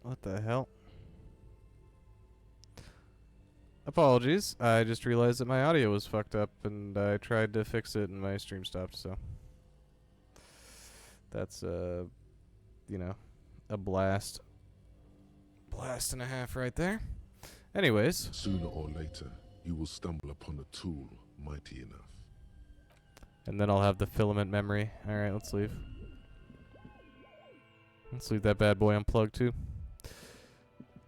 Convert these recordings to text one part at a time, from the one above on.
What the hell? Apologies. I just realized that my audio was fucked up and I tried to fix it and my stream stopped, so. That's, you know, a blast. Blast and a half right there. Anyways. Sooner or later, you will stumble upon a tool mighty enough. And then I'll have the filament memory. Alright, let's leave. Let's leave that bad boy unplugged too.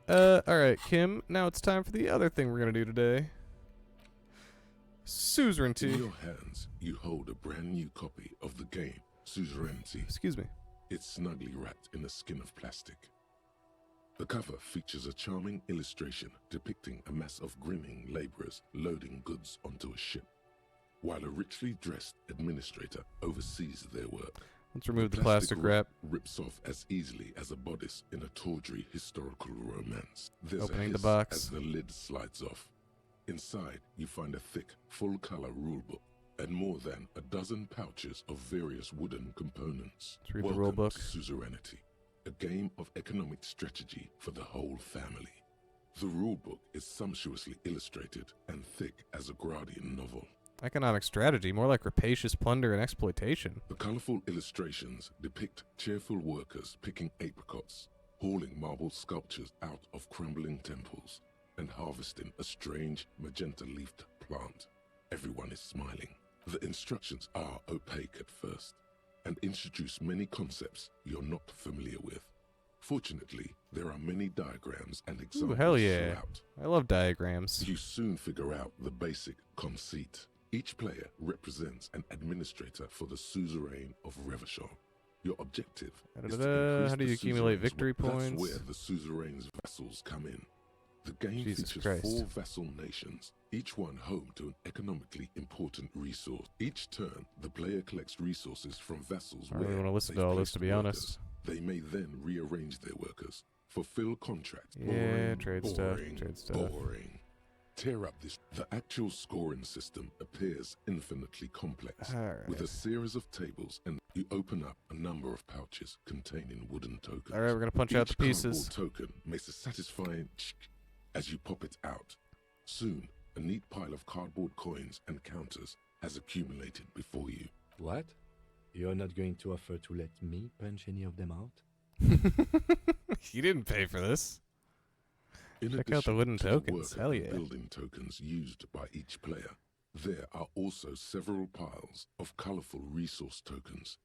Alright, Kim. Now it's time for the other thing we're gonna do today. Suzerainty. In your hands, you hold a brand new copy of the game, Suzerainty. Excuse me. It's snugly wrapped in a skin of plastic. The cover features a charming illustration depicting a mass of grinning laborers loading goods onto a ship, while a richly dressed administrator oversees their work. Let's remove the plastic wrap. Rips off as easily as a bodice in a tawdry historical romance. There's Opening a the hiss box. as the lid slides off. Inside, you find a thick, full-color rulebook and more than a dozen pouches of various wooden components. Let's read the Welcome rulebook. to Suzerainty, a game of economic strategy for the whole family. The rulebook is sumptuously illustrated and thick as a Gradian novel. Economic strategy, more like rapacious plunder and exploitation. The colorful illustrations depict cheerful workers picking apricots, hauling marble sculptures out of crumbling temples, and harvesting a strange magenta-leafed plant. Everyone is smiling. The instructions are opaque at first, and introduce many concepts you're not familiar with. Fortunately, there are many diagrams and examples Ooh, hell yeah. throughout. I love diagrams. You soon figure out the basic conceit. Each player represents an administrator for the suzerain of Revachol. Your objective is to increase How do you the accumulate suzerain's victory wealth. points? That's where the suzerain's vassals come in. The game Jesus features Christ. 4 vassal nations, each one home to an economically important resource. Each turn, the player collects resources from vassals. I don't really where want to listen to they've all this, placed to be workers. honest. They may then rearrange their workers, fulfill contracts. Yeah, boring, trade stuff, boring, trade stuff. boring. Tear up this. The actual scoring system appears infinitely complex, Alright. with a series of tables, and you open up a number of pouches containing wooden tokens. Alright, we're gonna punch out the Each pieces. cardboard token makes a satisfying as you pop it out. Soon, a neat pile of cardboard coins and counters has accumulated before you. What? You're not going to offer to let me punch any of them out? You didn't pay for this. In Check out the addition wooden to the tokens. worker Hell and yeah. building tokens used by each player, there are also several piles of colorful resource tokens,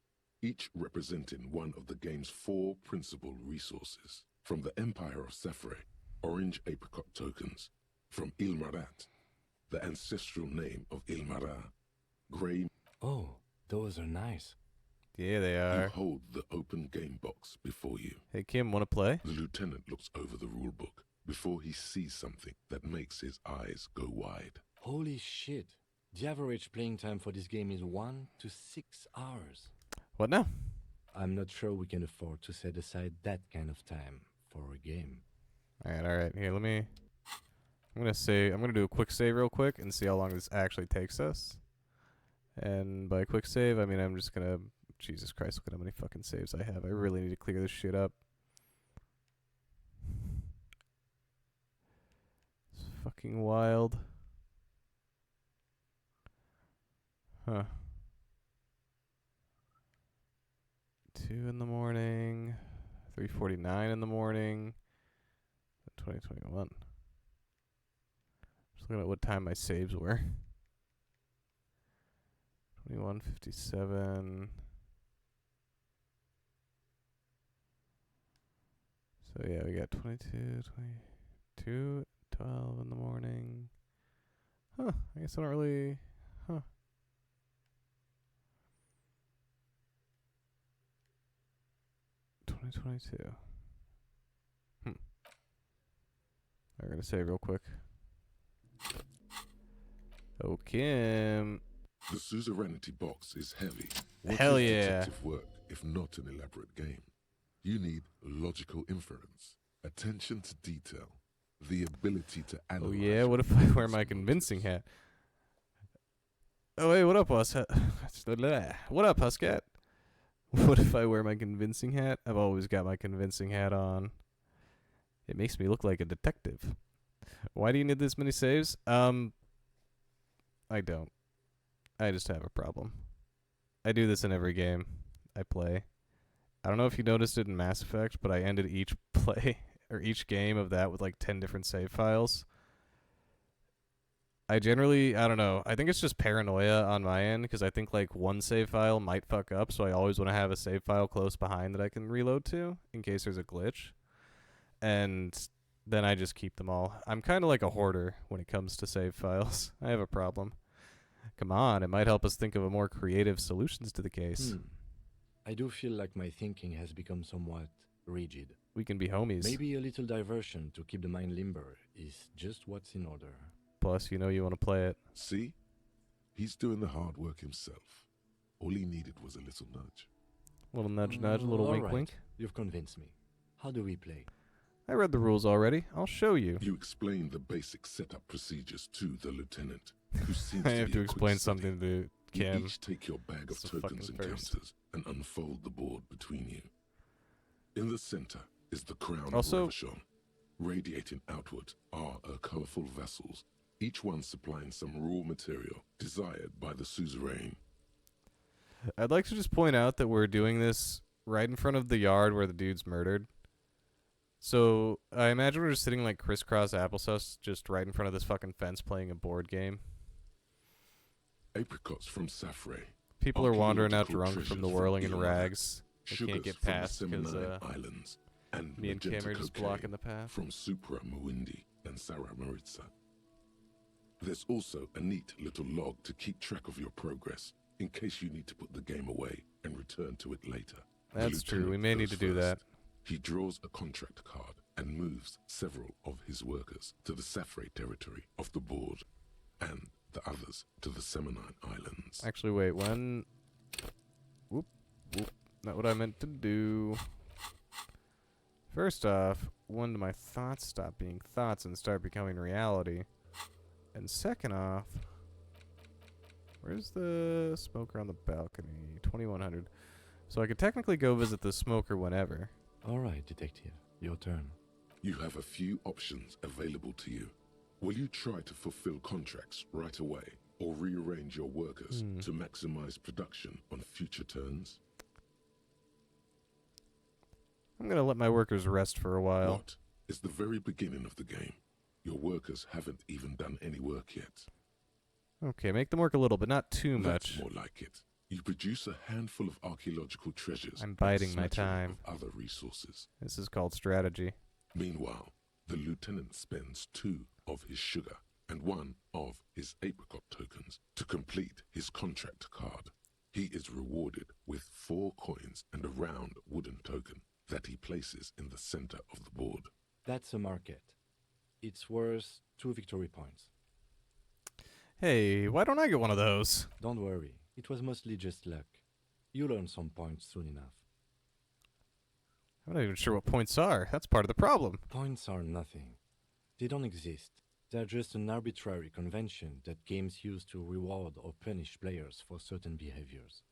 each representing one of the game's 4 principal resources. From the Empire of Safre, orange apricot tokens. From Ilmarat, the ancestral name of Ilmara, gray. Oh, those are nice. Yeah, they You are. hold the open game box before you. Hey, Kim, wanna play? The lieutenant looks over the rulebook before he sees something that makes his eyes go wide. Holy shit. The average playing time for this game is 1 to 6 hours. What now? I'm not sure we can afford to set aside that kind of time for a game. Alright. Here, let me... I'm gonna do a quick save real quick and see how long this actually takes us. And by quick save, I mean I'm just gonna... Jesus Christ, look at how many fucking saves I have. I really need to clear this shit up. It's fucking wild. Huh. 2 in the morning. 3:49 in the morning. 2021. Just looking at what time my saves were. 21:57. So yeah, we got 22, 12 in the morning. Huh, I guess I don't really, 2022. I'm gonna save real quick. Oh, Kim. The suzerainty box is heavy. What Hell is yeah. detective work if not an elaborate game? You need logical inference, attention to detail, the ability to Oh analyze. yeah, what if your I wear opponent's my convincing motives. hat? Oh hey, what up, what up, Huscat? What if I wear my convincing hat? I've always got my convincing hat on. It makes me look like a detective. Why do you need this many saves? I don't. I just have a problem. I do this in every game I play. I don't know if you noticed it in Mass Effect, but I ended each play or each game of that with like 10 different save files. I don't know. I think it's just paranoia on my end because I think like one save file might fuck up, so I always want to have a save file close behind that I can reload to in case there's a glitch. And then I just keep them all. I'm kind of like a hoarder when it comes to save files. I have a problem. Come on, it might help us think of a more creative solutions to the case. I do feel like my thinking has become somewhat rigid. We can be homies. Maybe a little diversion to keep the mind limber is just what's in order. Plus, you know you want to play it. See? He's doing the hard work himself. All he needed was a little nudge. Little nudge nudge, little All wink right. wink. You've convinced me. How do we play? I read the rules already. I'll show you. You explain the basic setup procedures to the lieutenant, who seems I to have be to a quick explain study. something to You Kim. each take your bag of It's the tokens and fucking first. counters and unfold the board between you. In the center is the crown Also- of Revachon. Radiating outward are her colorful vessels, each one supplying some raw material desired by the suzerain. I'd like to just point out that we're doing this right in front of the yard where the dude's murdered. So I imagine we're just sitting like crisscross applesauce just right in front of this fucking fence playing a board game. Apricots from Safre. People are wandering out Archaeological drunk from the treasures whirling in from Iran, rags. They Sugars can't get from the past because Seminine Islands, and me and Kim magenta are just cocaine blocking the path. from Supra Muindi and Sarah Maritza. There's also a neat little log to keep track of your progress in case you need to put the game away and return to it later. The That's true. We lieutenant may need goes to do that. first. He draws a contract card and moves several of his workers to the Safre territory of the board, and the others to the Seminine Islands. Actually, wait. When? Whoop. Not what I meant to do. First off, when do my thoughts stop being thoughts and start becoming reality? And second off, where's the smoker on the balcony? 2100. So I could technically go visit the smoker whenever. All right, detective. Your turn. You have a few options available to you. Will you try to fulfill contracts right away, or rearrange your workers to maximize production on future turns? I'm gonna let my workers rest for a while. What is the very beginning of the game? Your workers haven't even done any work yet. Okay, make them work a little, but not too That's much. more like it. You produce a handful of archaeological treasures. I'm and a biding my smattering time. Of other resources. This is called strategy. Meanwhile, the lieutenant spends 2 of his sugar and 1 of his apricot tokens to complete his contract card. He is rewarded with 4 coins and a round wooden token that he places in the center of the board. That's a market. It's worth 2 victory points. Hey, why don't I get one of those? Don't worry. It was mostly just luck. You'll earn some points soon enough. I'm not even sure what points are. That's part of the problem. Points are nothing. They don't exist. They're just an arbitrary convention that games use to reward or punish players for certain behaviors.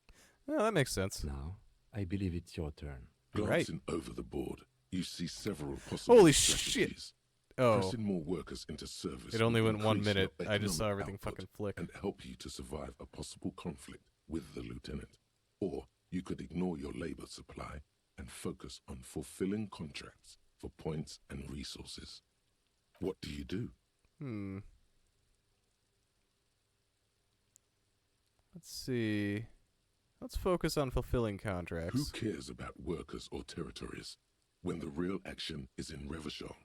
Well, that makes sense. Now, I believe it's your turn. Right. Glancing over the board, you see several possible Holy strategies. shit. Oh, Pressing more workers into service. it only will went 1 increase minute. your I just saw economic everything output fucking flick. and help you to survive a possible conflict with the lieutenant. Or you could ignore your labor supply and focus on fulfilling contracts for points and resources. What do you do? Let's see. Let's focus on fulfilling Who contracts. cares about workers or territories when the real action is in Revachon?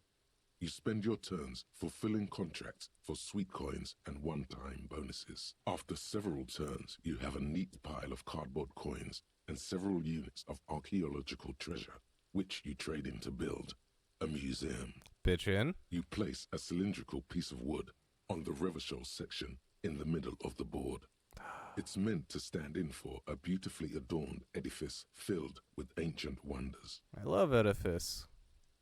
You spend your turns fulfilling contracts for sweet coins and one-time bonuses. After several turns, you have a neat pile of cardboard coins and several units of archaeological treasure, which you trade in to build a museum. Bitch in. You place a cylindrical piece of wood on the Revachol section in the middle of the board. It's meant to stand in for a beautifully adorned edifice filled with ancient wonders. I love Edifice.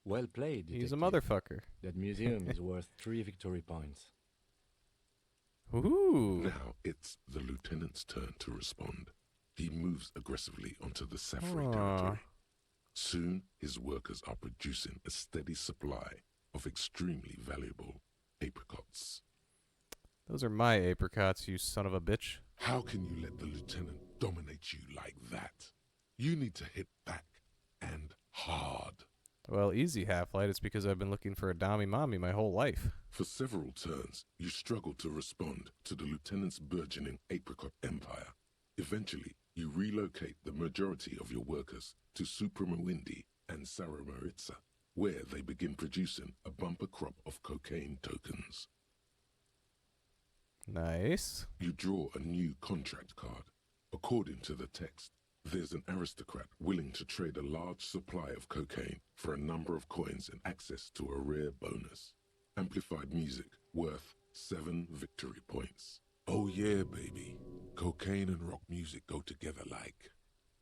Well played, detective. He's a motherfucker. That museum is worth 3 victory points. Ooh. Now it's the lieutenant's turn to respond. He moves aggressively onto the Safri Aw. territory. Soon, his workers are producing a steady supply of extremely valuable apricots. Those are my apricots, you son of a bitch. How can you let the lieutenant dominate you like that? You need to hit back, and hard. Well, easy, Half-Light. It's because I've been looking for a Dami Mommy my whole life. For several turns, you struggle to respond to the lieutenant's burgeoning apricot empire. Eventually, you relocate the majority of your workers to Supremawindi and Saramaritsa, where they begin producing a bumper crop of cocaine tokens. Nice. You draw a new contract card. According to the text, there's an aristocrat willing to trade a large supply of cocaine for a number of coins and access to a rare bonus. Amplified music worth 7 victory points. Oh yeah, baby. Cocaine and rock music go together like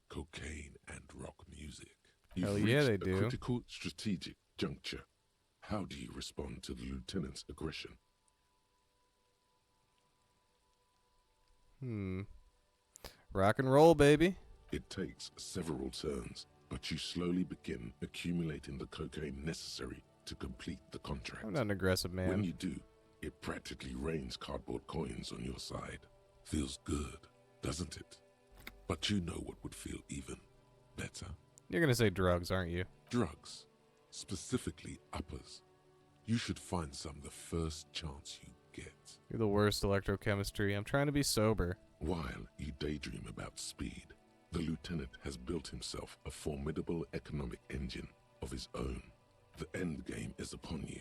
cocaine and rock music. Hell You've yeah, reached they a do. critical strategic juncture. How do you respond to the lieutenant's aggression? Rock and roll, baby. It takes several turns, but you slowly begin accumulating the cocaine necessary to complete the contract. I'm not an aggressive man. When you do, it practically rains cardboard coins on your side. Feels good, doesn't it? But you know what would feel even better? You're gonna say drugs, aren't you? Drugs. Specifically uppers. You should find some the first chance you get. You're the worst electrochemistry. I'm trying to be sober. While you daydream about speed, the lieutenant has built himself a formidable economic engine of his own. The end game is upon you.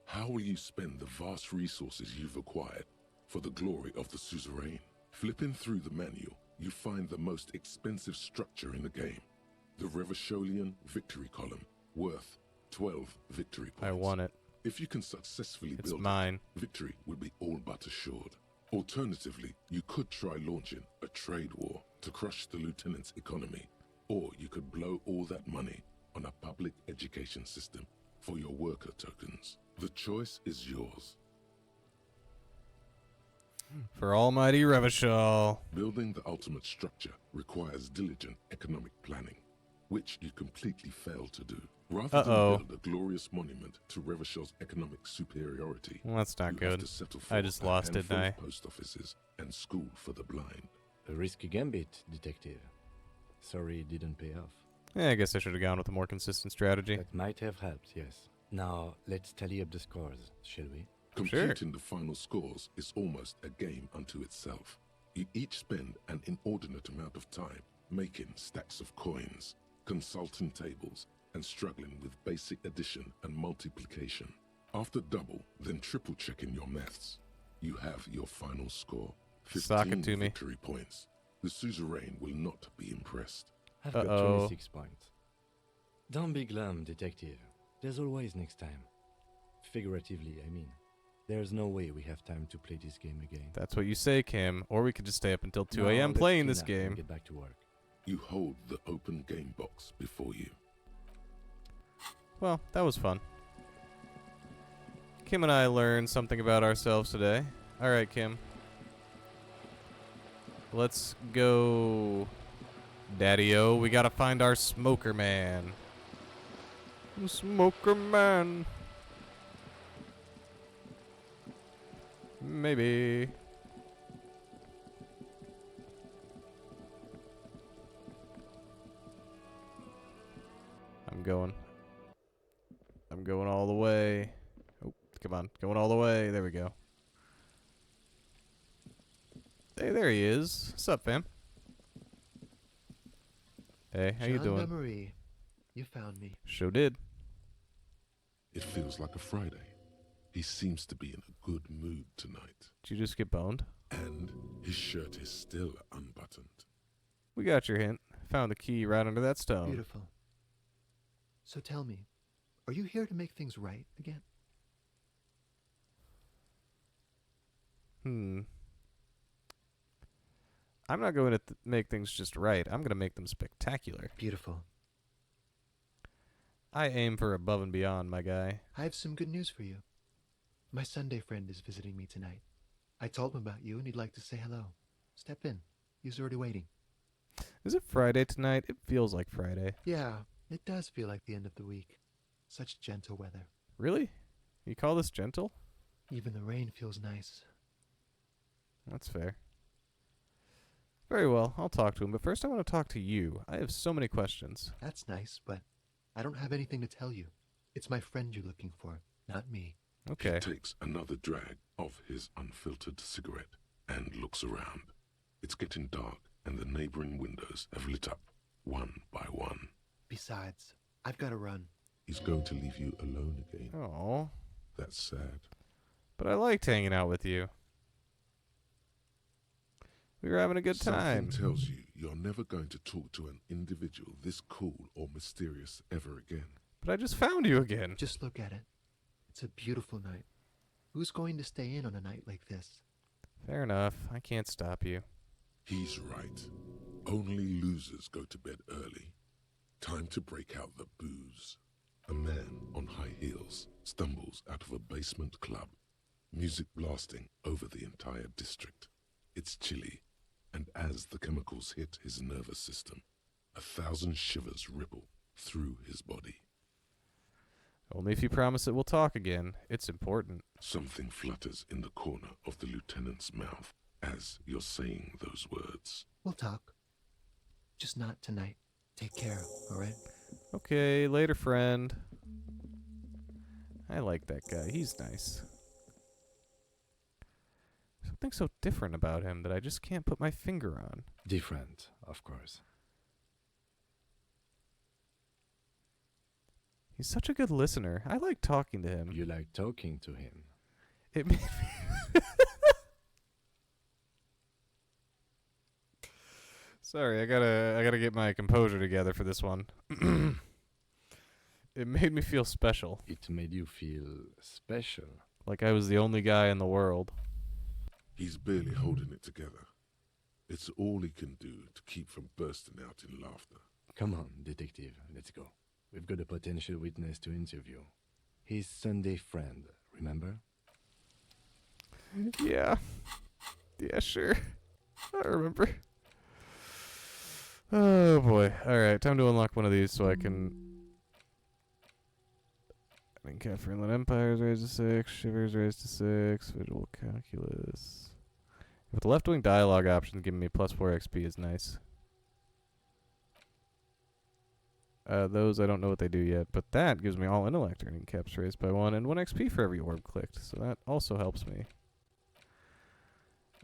How will you spend the vast resources you've acquired for the glory of the suzerain? Flipping through the manual, you find the most expensive structure in the game, the Revacholian victory column, worth 12 victory points. I want it. If you can successfully It's build mine. it, victory would be all but assured. Alternatively, you could try launching a trade war to crush the lieutenant's economy, or you could blow all that money on a public education system for your worker tokens. The choice is yours. For almighty Revachol. Building the ultimate structure requires diligent economic planning, which you completely fail to do. Rather Uh-oh. than build a glorious monument to Revachol's economic superiority, Well, that's not you have good. to settle for I just a lost it, handful didn't of I? post offices and school for the blind. A risky gambit, detective. Sorry it didn't pay off. Yeah, I guess I should have gone with a more consistent strategy. That might have helped, yes. Now, let's tally up the scores, shall we? Computing the final scores is almost a game unto itself. You each spend an inordinate amount of time making stacks of coins, consulting tables, and struggling with basic addition and multiplication. After double, then triple checking your maths, you have your final score. 15 Sock it to me. victory points. The suzerain will not be impressed. I've got Uh-oh. 26 points. Don't be glum, detective. There's always next time. Figuratively, I mean. There's no way we have time to play this game again. That's what you say, Kim. Or we could just stay up until 2 Now, a.m. let's playing this kidnap and game. Get back to work. You hold the open game box before you. Well, that was fun. Kim and I learned something about ourselves today. Alright, Kim. Let's go, Daddy-O. We gotta find our smoker man. Smoker man. Maybe. I'm going all the way. Oh, come on. Going all the way. There we go. Hey, there he is. What's up, fam? Hey, how you doing? Marie, you found me. Sure did. It feels like a Friday. He seems to be in a good mood tonight. Did you just get boned? And his shirt is still unbuttoned. We got your hint. Found the key right under that stone. Beautiful. So tell me, are you here to make things right again? I'm not going to make things just right. I'm going to make them spectacular. Beautiful. I aim for above and beyond, my guy. I have some good news for you. My Sunday friend is visiting me tonight. I told him about you and he'd like to say hello. Step in. He's already waiting. Is it Friday tonight? It feels like Friday. Yeah, It does feel like the end of the week. Such gentle weather. Really? You call this gentle? Even the rain feels nice. That's fair. Very well, I'll talk to him, but first I want to talk to you. I have so many questions. That's nice, but I don't have anything to tell you. It's my friend you're looking for, not me. Okay. He takes another drag of his unfiltered cigarette and looks around. It's getting dark, and the neighboring windows have lit up, one by one. Besides, I've got to run. He's going to leave you alone again. Oh, That's sad. but I liked hanging out with you. We were having a good time. Something tells you you're never going to talk to an individual this cool or mysterious ever again. But I just found you again. Just look at it. It's a beautiful night. Who's going to stay in on a night like this? Fair enough. I can't stop you. He's right. Only losers go to bed early. Time to break out the booze. A man on high heels stumbles out of a basement club, music blasting over the entire district. It's chilly, and as the chemicals hit his nervous system, 1,000 shivers ripple through his body. Only if you promise that we'll talk again. It's important. Something flutters in the corner of the lieutenant's mouth as you're saying those words. We'll talk. Just not tonight. Take care, alright? Okay, later, friend. I like that guy. He's nice. Something so different about him that I just can't put my finger on. Different, of course. He's such a good listener. I like talking to him. You like talking to him. It made me Sorry, I gotta get my composure together for this one. It made me feel special. It made you feel special. Like I was the only guy in the world. He's barely holding it together. It's all he can do to keep from bursting out in laughter. Come on, detective, let's go. We've got a potential witness to interview. His Sunday friend, remember? Yeah. Yeah, sure. I remember. Oh boy. Alright, time to unlock one of these so I can... Capture Inland Empires raised to 6, Shivers raised to 6, Visual Calculus. With the left-wing dialogue option giving me plus 4 XP is nice. Those I don't know what they do yet, but that gives me all intellect earning caps raised by 1 and 1 XP for every orb clicked, so that also helps me.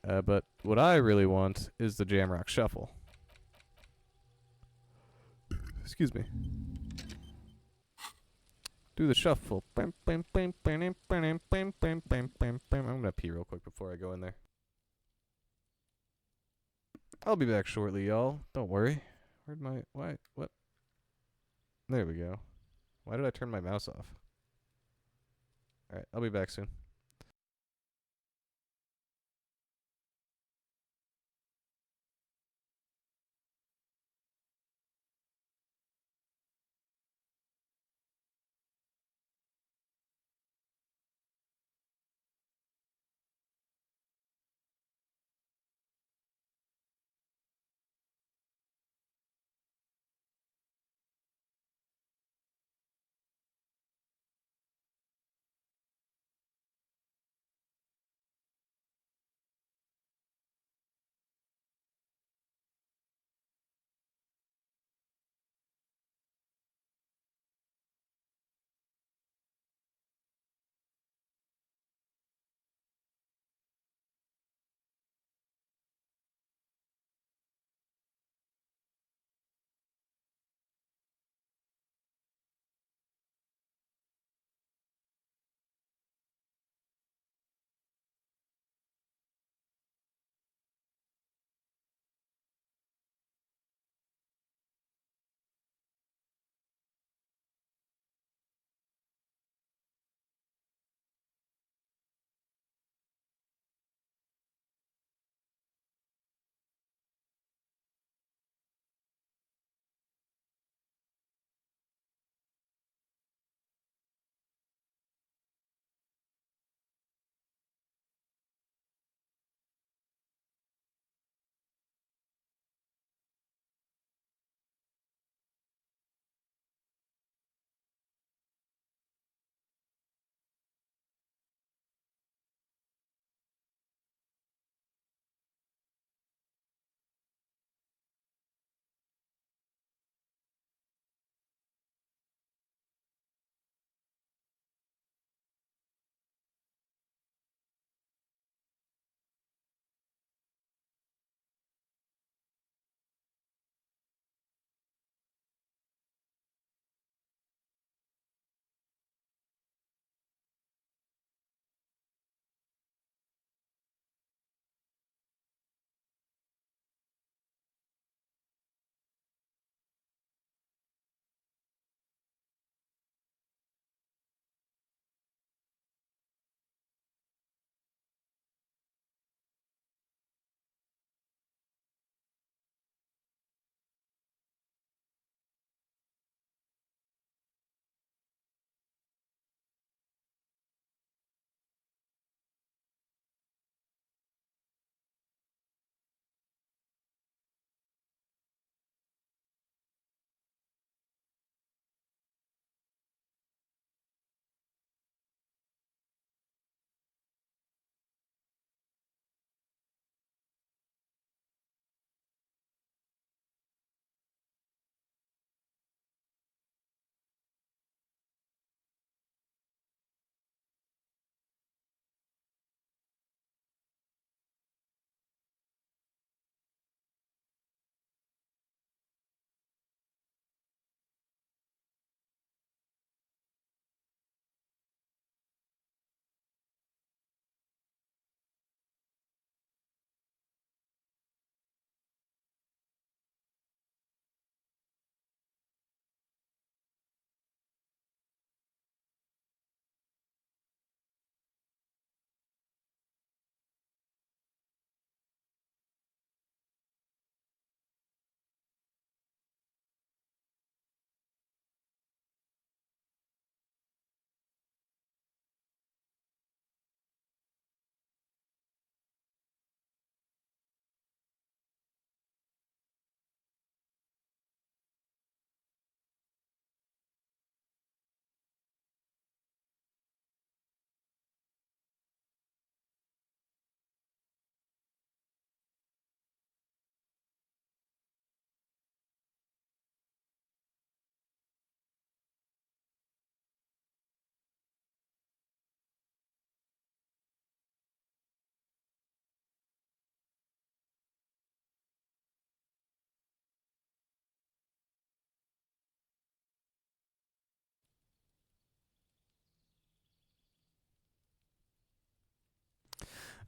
But what I really want is the Jamrock Shuffle. Excuse me. Do the shuffle. I'm gonna pee real quick before I go in there. I'll be back shortly, y'all. Don't worry. Where'd my... Why? What? There we go. Why did I turn my mouse off? Alright, I'll be back soon.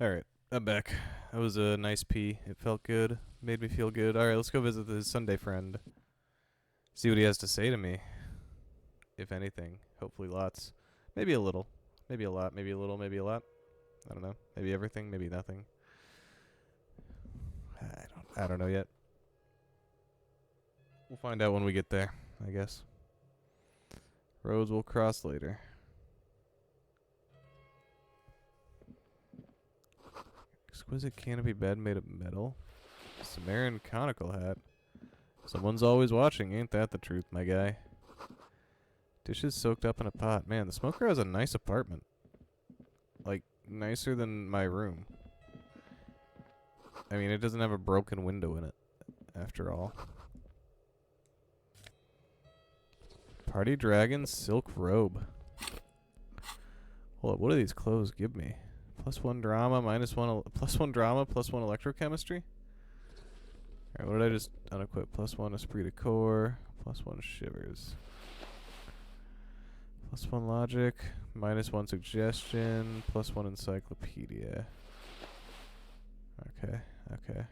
Alright, I'm back. That was a nice pee. It felt good. Made me feel good. Alright, let's go visit his Sunday friend. See what he has to say to me. If anything. Hopefully lots. Maybe a little. Maybe a lot. Maybe a little. Maybe a lot. I don't know. Maybe everything. Maybe nothing. I don't know yet. We'll find out when we get there, I guess. Roads we'll cross later. Exquisite canopy bed made of metal. Sumerian conical hat. Someone's always watching, ain't that the truth, my guy? Dishes soaked up in a pot. Man, the smoker has a nice apartment. Like, nicer than my room. I mean, it doesn't have a broken window in it, after all. Party Dragon Silk Robe. Hold up, what do these clothes give me? +1 drama, +1 drama, +1 electrochemistry? Alright, what did I just unequip? +1 esprit de corps, +1 shivers. +1 logic, -1 suggestion, +1 encyclopedia. Okay, okay.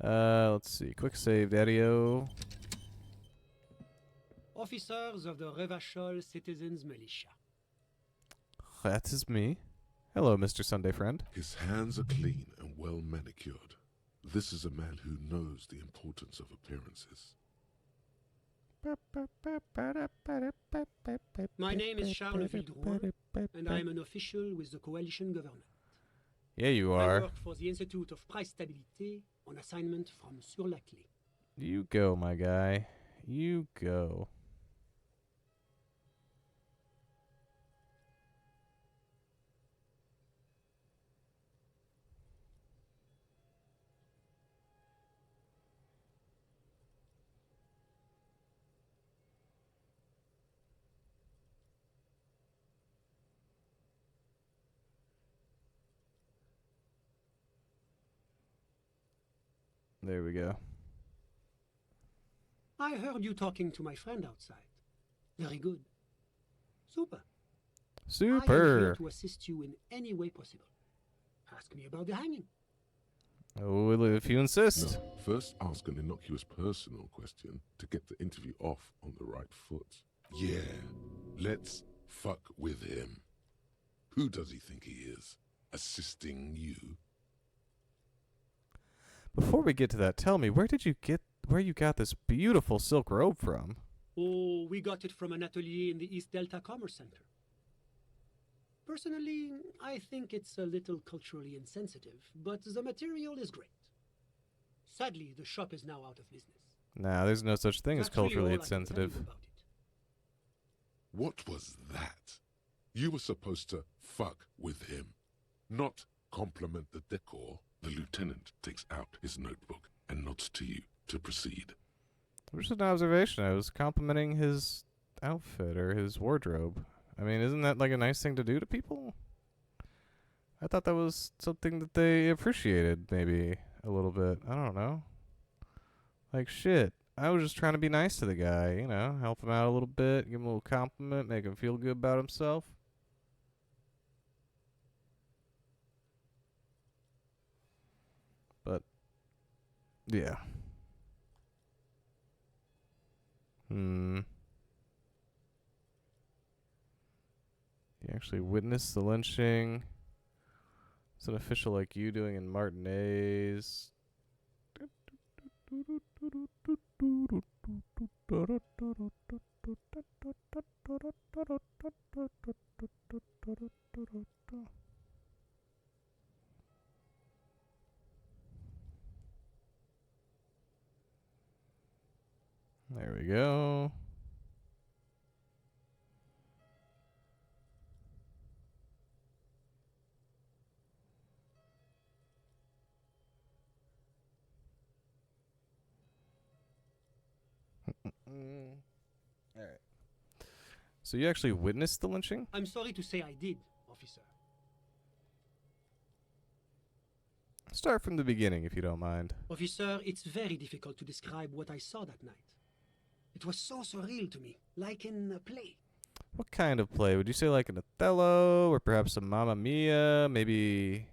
Let's see. Quick save, Daddy-O. Officers of the Revachol Citizens Militia. That is me. Hello, Mr. Sunday Friend. His hands are clean and well manicured. This is a man who knows the importance of appearances. My name is Charles Vildrouin, and I am an official with the coalition government. Yeah, you I are. work for the Institute of Price Stabilité on assignment from Sur la Clé. You go, my guy. You go. There we go. I heard you talking to my friend outside. Very good. Super. I am here Super. to assist you in any way possible. Ask me about the hanging. Oh, if you insist. No, first ask an innocuous personal question to get the interview off on the right foot. Yeah, let's fuck with him. Who does he think he is? Assisting you? Before we get to that, tell me, where you got this beautiful silk robe from? Oh, we got it from an atelier in the East Delta Commerce Center. Personally, I think it's a little culturally insensitive, but the material is great. Sadly, the shop is now out of business. Nah, there's no such thing as That's really culturally all I can tell you insensitive. about it. What was that? You were supposed to fuck with him, not compliment the decor. The lieutenant takes out his notebook and nods to you to proceed. Just an observation. I was complimenting his outfit or his wardrobe. I mean, isn't that like a nice thing to do to people? I thought that was something that they appreciated maybe a little bit. I don't know. Like, shit. I was just trying to be nice to the guy, you know, help him out a little bit, give him a little compliment, make him feel good about himself. But, yeah. You actually witnessed the lynching. It's an official like you doing in Martinez. There we go. Alright. So you actually witnessed the lynching? I'm sorry to say I did, officer. Start from the beginning if you don't mind. Officer, it's very difficult to describe what I saw that night. It was so surreal to me, like in a play. What kind of play? Would you say like an Othello or perhaps a Mamma Mia? Maybe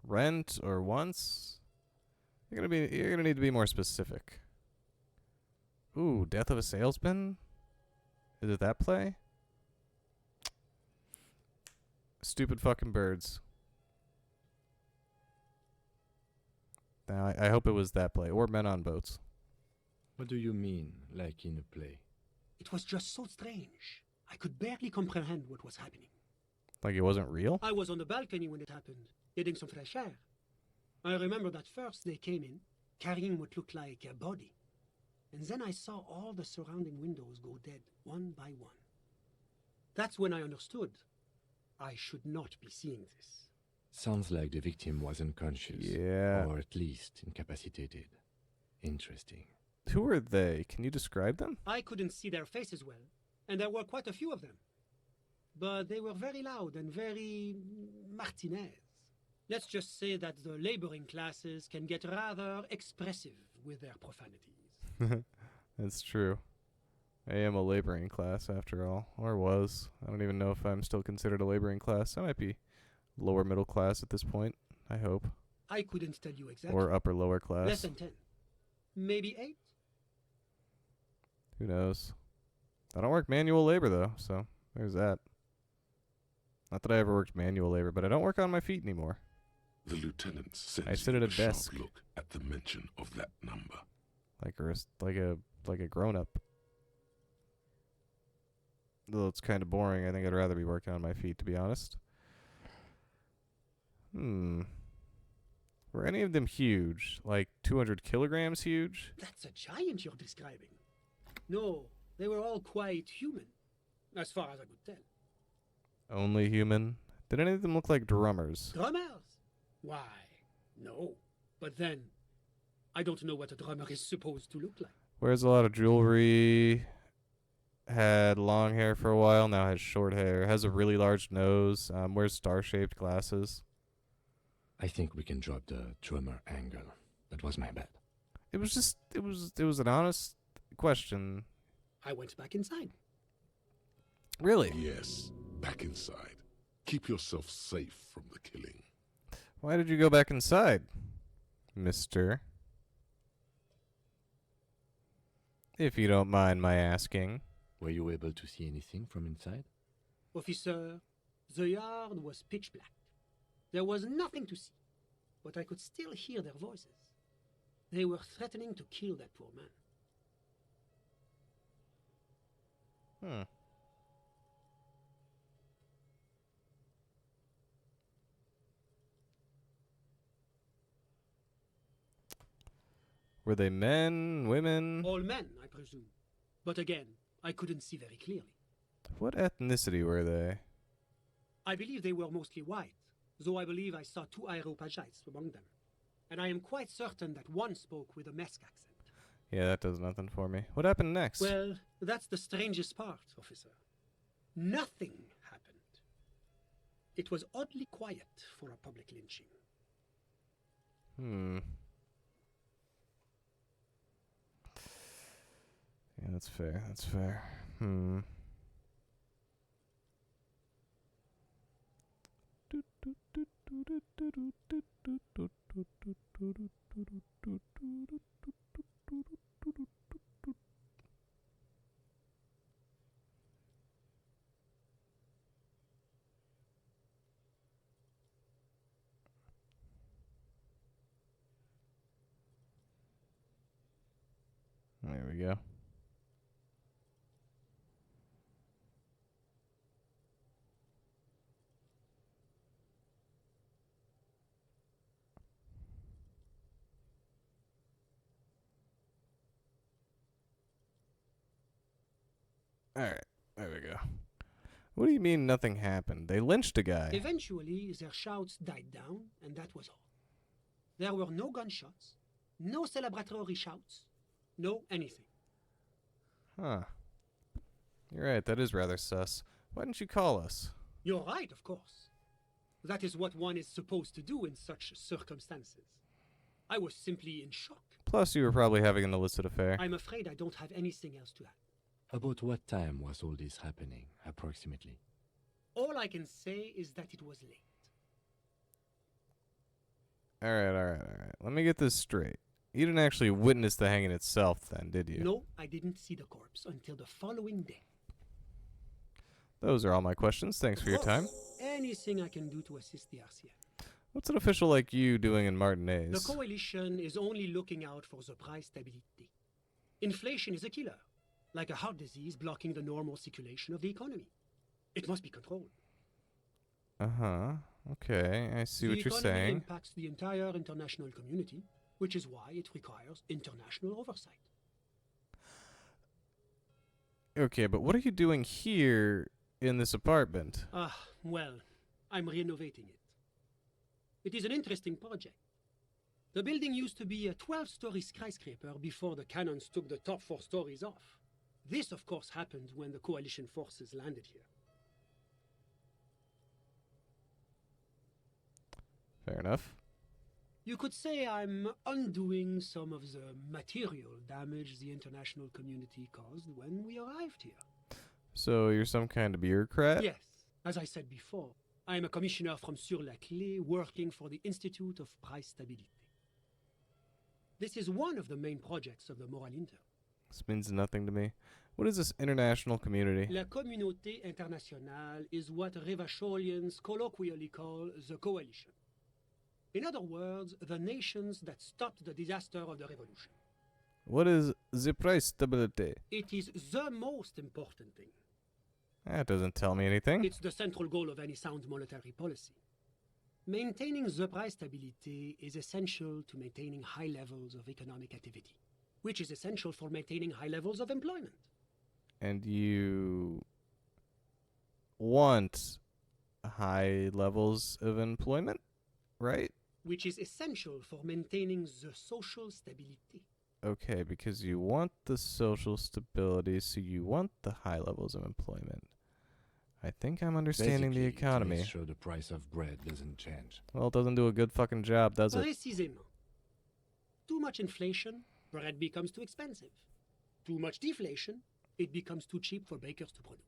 Rent or Once? You're gonna need to be more specific. Ooh, Death of a Salesman? Is it that play? Stupid fucking birds. Now, I hope it was that play. Or Men on Boats. What do you mean, like in a play? It was just so strange. I could barely comprehend what was happening. Like it wasn't real? I was on the balcony when it happened, getting some fresh air. I remember that first they came in, carrying what looked like a body. And then I saw all the surrounding windows go dead, one by one. That's when I understood. I should not be seeing this. Sounds like the victim was unconscious. Yeah. Or at least incapacitated. Interesting. Who are they? Can you describe them? I couldn't see their faces well, and there were quite a few of them. But they were very loud and very Martinez. Let's just say that the laboring classes can get rather expressive with their profanities. That's true. I am a laboring class after all. Or was. I don't even know if I'm still considered a laboring class. I might be lower middle class at this point. I hope. I couldn't tell you exactly. Or upper lower class. Less than 10. Maybe 8? Who knows? I don't work manual labor though, so there's that. Not that I ever worked manual labor, but I don't work on my feet anymore. The lieutenant sends I sit at a sharp desk. look at the mention of that number. Like a grown up. Though it's kind of boring. I think I'd rather be working on my feet, to be honest. Were any of them huge? Like 200 kilograms huge? That's a giant you're describing. No, they were all quite human, as far as I could tell. Only human? Did any of them look like drummers? Drummers? Why, no. But then, I don't know what a drummer is supposed to look like. Wears a lot of jewelry. Had long hair for a while, now has short hair. Has a really large nose. Wears star-shaped glasses. I think we can drop the drummer angle. That was my bad. It was an honest question. I went back inside. Really? Yes, back inside. Keep yourself safe from the killing. Why did you go back inside, mister? If you don't mind my asking. Were you able to see anything from inside? Officer, the yard was pitch black. There was nothing to see, but I could still hear their voices. They were threatening to kill that poor man. Were they men, women? All men, I presume. But again, I couldn't see very clearly. What ethnicity were they? I believe they were mostly white, though I believe I saw 2 Areopagites among them. And I am quite certain that one spoke with a Mesk accent. Yeah, that does nothing for me. What happened next? Well, that's the strangest part, officer. Nothing happened. It was oddly quiet for a public lynching. Yeah, that's fair. That's fair. There we go. Alright, there we go. What do you mean nothing happened? They lynched a guy. Eventually, their shouts died down, and that was all. There were no gunshots, no celebratory shouts, no anything. Huh. You're right, that is rather sus. Why didn't you call us? You're right, of course. That is what one is supposed to do in such circumstances. I was simply in shock. Plus, you were probably having an illicit affair. I'm afraid I don't have anything else to add. About what time was all this happening, approximately? All I can say is that it was late. Alright. Let me get this straight. You didn't actually witness the hanging itself then, did you? No, I didn't see the corpse until the following day. Those are all my questions. Thanks for your time. Anything I can do to assist the RCM. What's an official like you doing in The Martinez? coalition is only looking out for the price stability. Inflation is a killer, like a heart disease blocking the normal circulation of the economy. It must be controlled. Uh-huh. Okay, I see what you're The economy saying. impacts the entire international community, which is why it requires international oversight. Okay, but what are you doing here in this apartment? Well, I'm renovating it. It is an interesting project. The building used to be a 12-story skyscraper before the cannons took the top 4 stories off. This, of course, happened when the coalition forces landed here. Fair enough. You could say I'm undoing some of the material damage the international community caused when we arrived here. So you're some kind of bureaucrat? Yes, as I said before, I am a commissioner from Sur-la-Clé working for the Institute of Price Stability. This is one of the main projects of the Moral Inter. This means nothing to me. What is this international community? La Communauté Internationale is what Revacholians colloquially call the coalition. In other words, the nations that stopped the disaster of the revolution. What is the price stability? It is the most important thing. That doesn't tell me anything. It's the central goal of any sound monetary policy. Maintaining the price stability is essential to maintaining high levels of economic activity, which is essential for maintaining high levels of employment. And you want high levels of employment, right? Which is essential for maintaining the social stability. Okay, because you want the social stability, so you want the high levels of employment. I think I'm understanding the Basically, to economy. make sure the price of bread doesn't change. Well, it doesn't do a good fucking job, does it? Précisément. Too much inflation, bread becomes too expensive. Too much deflation, it becomes too cheap for bakers to produce.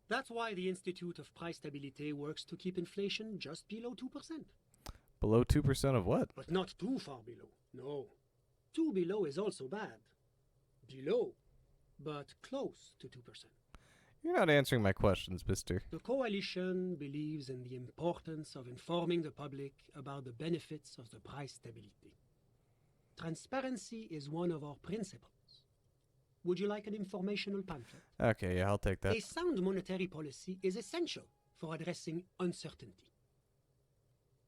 That's why the Institute of Price Stability works to keep inflation just below 2%. Below 2% of what? But not too far below. No. Too below is also bad. Below, but close to 2%. You're not answering my questions, mister. The coalition believes in the importance of informing the public about the benefits of the price stability. Transparency is one of our principles. Would you like an informational pamphlet? Okay, yeah, I'll take that. A sound monetary policy is essential for addressing uncertainty.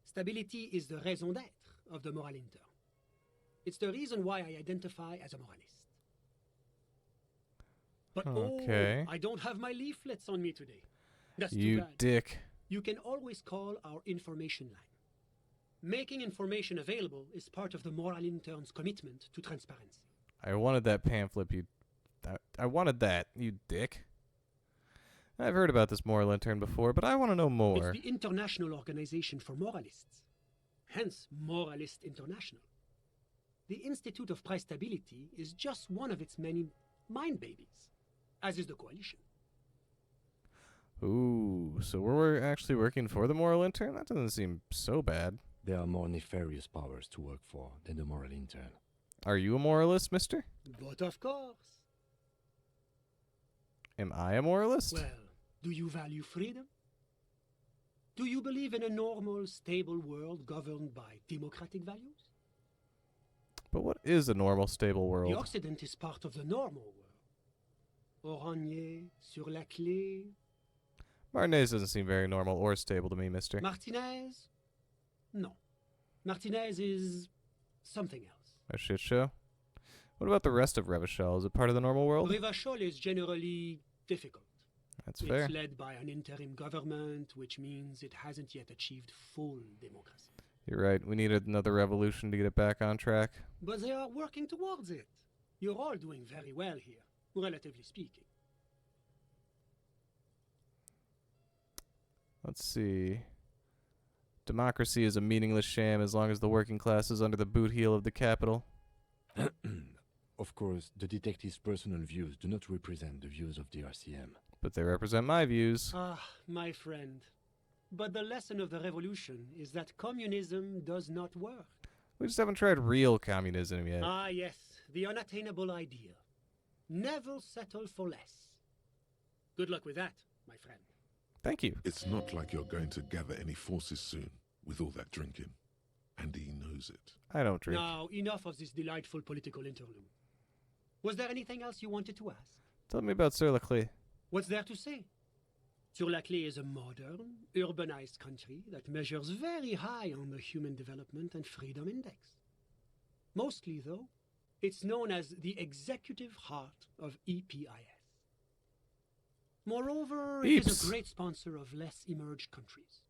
Stability is the raison d'être of the Moral Inter. It's the reason why I identify as a moralist. But Okay. I don't have my leaflets on me today. That's too You bad. dick. You can always call our information line. Making information available is part of the Moral Intern's commitment to transparency. I wanted that pamphlet, you... I wanted that, you dick. I've heard about this moral intern before, but I want to know more. It's the International Organization for Moralists, hence Moralist International. The Institute of Price Stability is just one of its many mind babies, as is the coalition. Ooh, so we're actually working for the moral intern? That doesn't seem so bad. There are more nefarious powers to work for than the moral intern. Are you a moralist, mister? But of course. Am I a moralist? Well, do you value freedom? Do you believe in a normal, stable world governed by democratic values? But what is a normal, stable The world? Occident is part of the normal world. Oranje, Sur-la-Clé, Martinez doesn't seem very normal or stable to me, mister. Martinez? No. Martinez is something else. A shit show? What about the rest of Revachol? Is it part of the normal world? Revachol is generally difficult. That's fair. It's led by an interim government, which means it hasn't yet achieved full democracy. You're right. We needed another revolution to get it back on track. But they are working towards it. You're all doing very well here, relatively speaking. Let's see. Democracy is a meaningless sham as long as the working class is under the boot heel of the capital. Of course, the detective's personal views do not represent the views of the RCM. But they represent my views. Ah, my friend. But the lesson of the revolution is that communism does not work. We just haven't tried real communism yet. Ah, yes, the unattainable ideal. Never settle for less. Good luck with that, my friend. Thank you. It's not like you're going to gather any forces soon with all that drinking. And he knows it. I don't drink. Now, enough of this delightful political interlude. Was there anything else you wanted to ask? Tell me about Sur la Clé. What's there to say? Sur-la-Clé is a modern, urbanized country that measures very high on the Human Development and Freedom Index. Mostly, though, it's known as the executive heart of EPIS. Moreover, it is Eeps. a great sponsor of less emerged countries.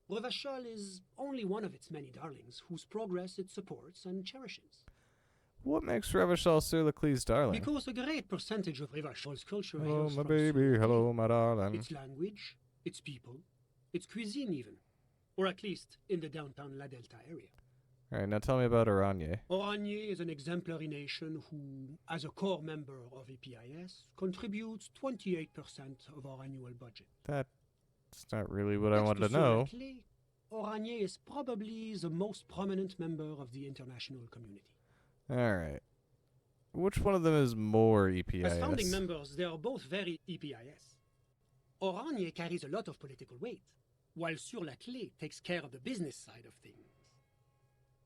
Revachol is only one of its many darlings whose progress it supports and cherishes. What makes Revachol Sur la Clé's darling? Because a great percentage of Revachol's culture Hello, hails my from baby. Sur-la-Clé. Hello, my darling. Its language, its people, its cuisine even. Or at least in the downtown La Delta area. Alright, now tell me about Oranje. Oranje is an exemplary nation who, as a core member of EPIS, contributes 28% of our annual budget. That's not really what I Next wanted to Sur know. la Clé, Oranje is probably the most prominent member of the international community. Alright. Which one of them is more E EPIS? As founding members, they are both very EPIS. Oranje carries a lot of political weight, while Sur la Clé takes care of the business side of things.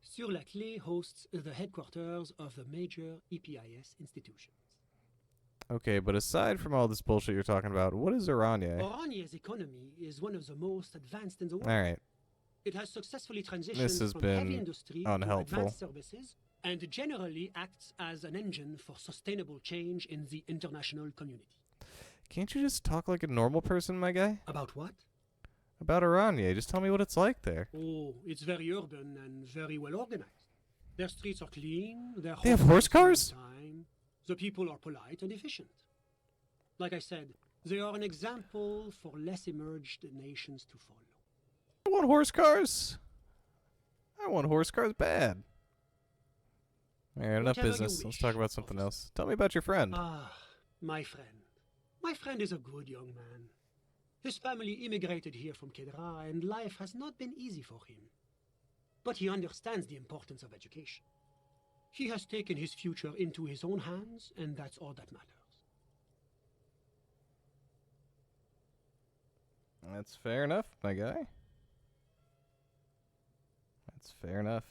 Sur la Clé hosts the headquarters of the major EPIS institutions. Okay, but aside from all this bullshit you're talking about, what is Oranje? Oranje's economy is one of the most advanced in the world. Alright. It has successfully transitioned This has from been heavy industry to unhelpful. advanced services and generally acts as an engine for sustainable change in the international community. Can't you just talk like a normal person, my guy? About what? About Oranje. Just tell me what it's like there. Oh, it's very urban and very well organized. Their streets are clean, their They have homes horse are cars? on time, the people are polite and efficient. Like I said, they are an example for less emerged nations to follow. I want horse cars. I want horse cars bad. Alright, enough Whatever you business. Let's wish, talk about something officer. else. Tell me about your friend. Ah, my friend. My friend is a good young man. His family immigrated here from Kedra, and life has not been easy for him. But he understands the importance of education. He has taken his future into his own hands, and that's all that matters. That's fair enough, my guy. That's fair enough.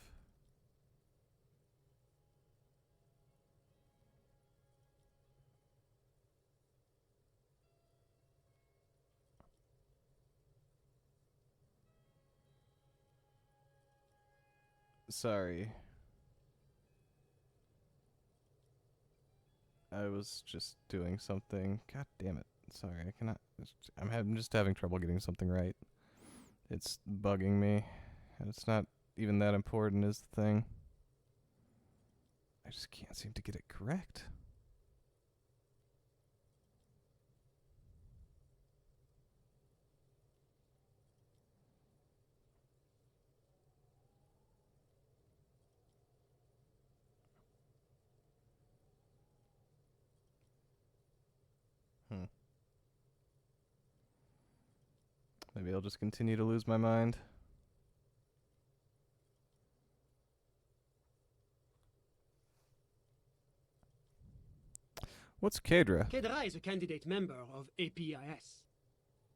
Sorry. I was just doing something. God damn it. Sorry, I cannot. I'm just having trouble getting something right. It's bugging me. And it's not even that important, is the thing. I just can't seem to get it correct. Maybe I'll just continue to lose my mind. What's Kedra? Kedra is a candidate member of APIS.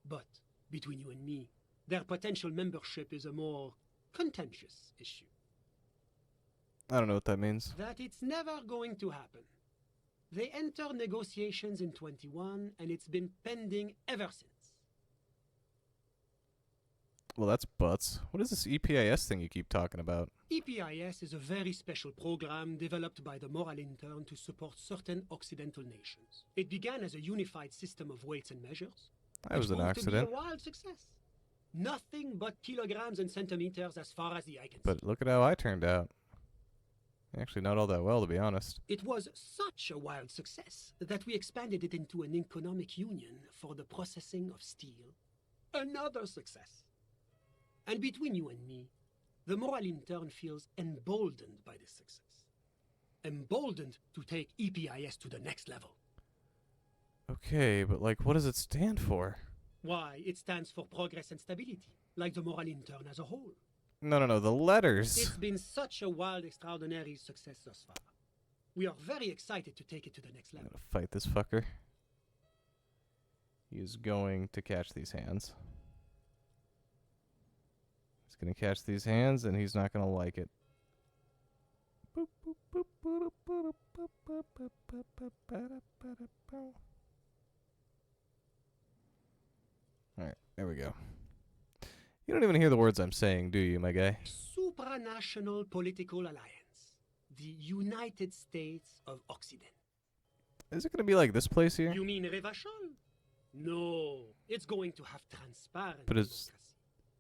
But, between you and me, their potential membership is a more contentious issue. I don't know what that means. That it's never going to happen. They entered negotiations in 21, and it's been pending ever since. Well, that's butts. What is this EPIS thing you keep talking about? EPIS is a very special program developed by the Moral Intern to support certain Occidental nations. It began as a unified system of weights and measures. That was It an proved to accident. be a wild success. Nothing but kilograms and centimeters as far as the eye can see. But look at how I turned out. Actually, not all that well, to be honest. It was such a wild success that we expanded it into an economic union for the processing of steel. Another success. And between you and me, the Moral Intern feels emboldened by this success. emboldened to take EPIS to the next level. Okay, but like, what does it stand for? Why, it stands for progress and stability, like the moral intern as a whole. No, the letters. It's been such a wild, extraordinary success thus far. We are very excited to take it to the next I'm level. gonna fight this fucker. He is going to catch these hands. He's gonna catch these hands, and he's not gonna like it. Alright, there we go. You don't even hear the words I'm saying, do you, my guy? Supranational Political Alliance, the United States of Occident. Is it gonna be like this place here? You mean Revachol? No, it's going to have transparent But democracy.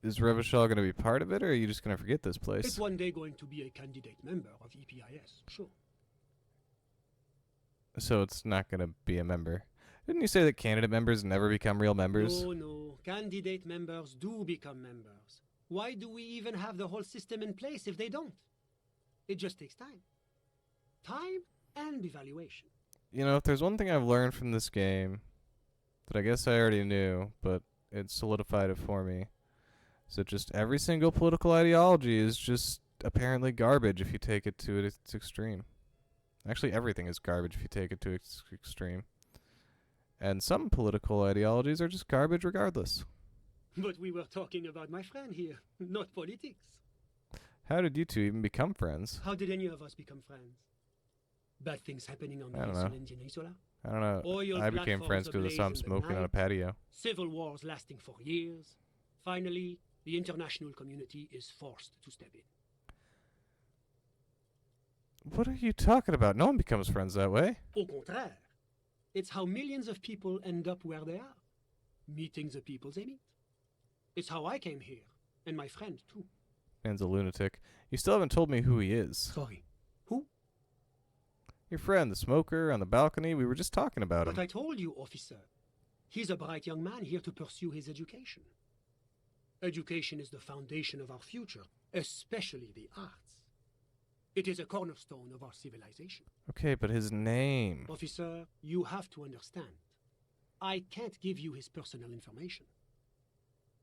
is Revachol gonna be part of it, or are you just gonna forget this It's place? one day going to be a candidate member of EPIS, sure. So it's not gonna be a member. Didn't you say that candidate members never become real members? No, candidate members do become members. Why do we even have the whole system in place if they don't? It just takes time. Time and evaluation. You know, if there's one thing I've learned from this game that I guess I already knew, but it solidified it for me, is that just every single political ideology is just apparently garbage if you take it to its extreme. Actually, everything is garbage if you take it to its extreme. And some political ideologies are just garbage regardless. But we were talking about my friend here, not politics. How did you two even become friends? How did any of us become friends? Bad things happening on I don't the know. Indian Isola? I don't know. Oil I became platforms friends because I ablaze saw him in the smoking on a night. patio. Civil wars lasting for years. Finally, the international community is forced to step in. What are you talking about? No one becomes friends that way. Au contraire, it's how millions of people end up where they are, meeting the people they meet. It's how I came here, and my friend too. Man's a lunatic. You still haven't told me who he is. Sorry. Who? Your friend, the smoker on the balcony. We were just talking about him. But I told you, officer. He's a bright young man here to pursue his education. Education is the foundation of our future, especially the arts. It is a cornerstone of our civilization. Okay, but his name. Officer, you have to understand. I can't give you his personal information.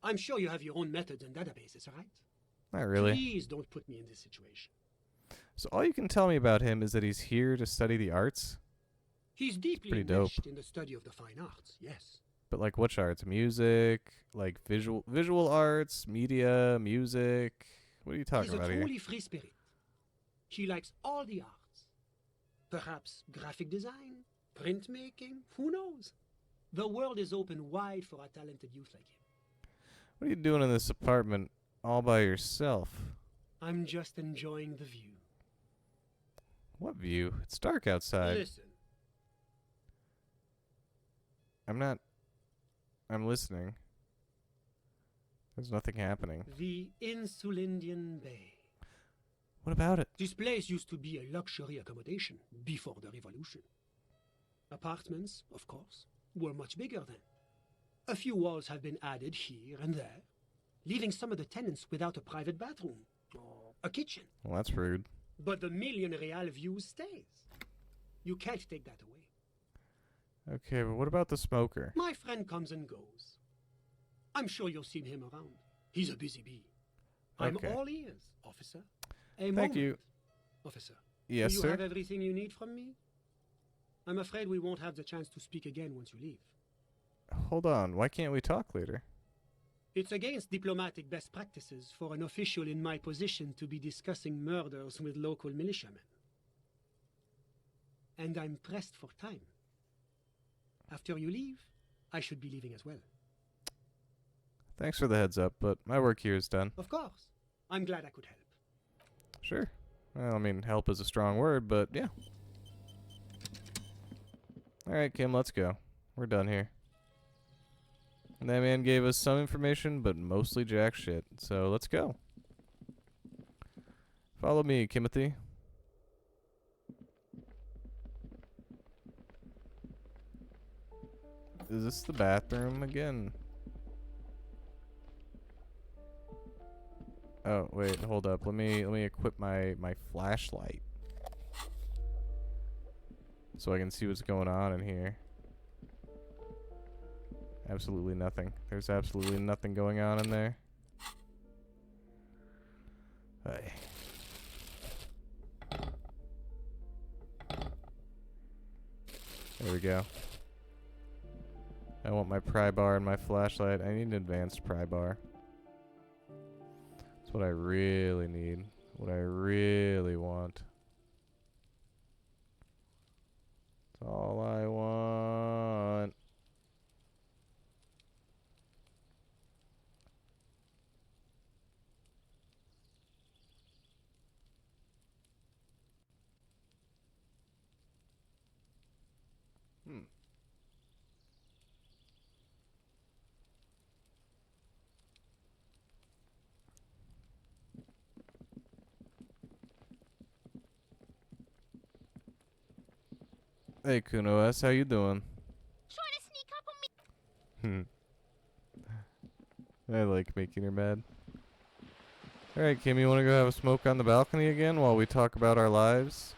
I'm sure you have your own methods and databases, right? Not really. Please don't put me in this situation. So all you can tell me about him is that he's here to study the arts? He's deeply pretty dope. enmeshed in the study of the fine arts, yes. But like which arts? Music? Like visual arts? Media? Music? What are you talking He's a about here? truly free spirit. He likes all the arts. Perhaps graphic design, printmaking, who knows? The world is open wide for a talented youth like him. What are you doing in this apartment all by yourself? I'm just enjoying the view. What view? It's dark outside. Listen, I'm listening. There's nothing happening. the Insulindian Bay. What about it? This place used to be a luxury accommodation before the revolution. Apartments, of course, were much bigger then. A few walls have been added here and there, leaving some of the tenants without a private bathroom or a kitchen. Well, that's rude. But the million real view stays. You can't take that away. Okay, but what about the smoker? My friend comes and goes. I'm sure you'll see him around. He's a busy bee. I'm Okay. all ears, officer. Thank you. Officer. Yes, Do you sir. have everything you need from me? I'm afraid we won't have the chance to speak again once you leave. Hold on. Why can't we talk later? It's against diplomatic best practices for an official in my position to be discussing murders with local militiamen. And I'm pressed for time. After you leave, I should be leaving as well. Thanks for the heads up, but my work here is done. Of course. I'm glad I could help. Sure. Well, I mean, help is a strong word, but yeah. Alright, Kim, let's go. We're done here. And that man gave us some information, but mostly jack shit. So let's go. Follow me, Kimothy. Is this the bathroom again? Oh, wait, hold up. Let me equip my flashlight. so I can see what's going on in here. Absolutely nothing. There's absolutely nothing going on in there. Hey. There we go. I want my pry bar and my flashlight. I need an advanced pry bar. That's what I really need. What I really want. That's all I want. Hmm. Hey Kuno S, how you doing? Trying to sneak up on me. I like making her mad. Alright, Kim, you want to go have a smoke on the balcony again while we talk about our lives?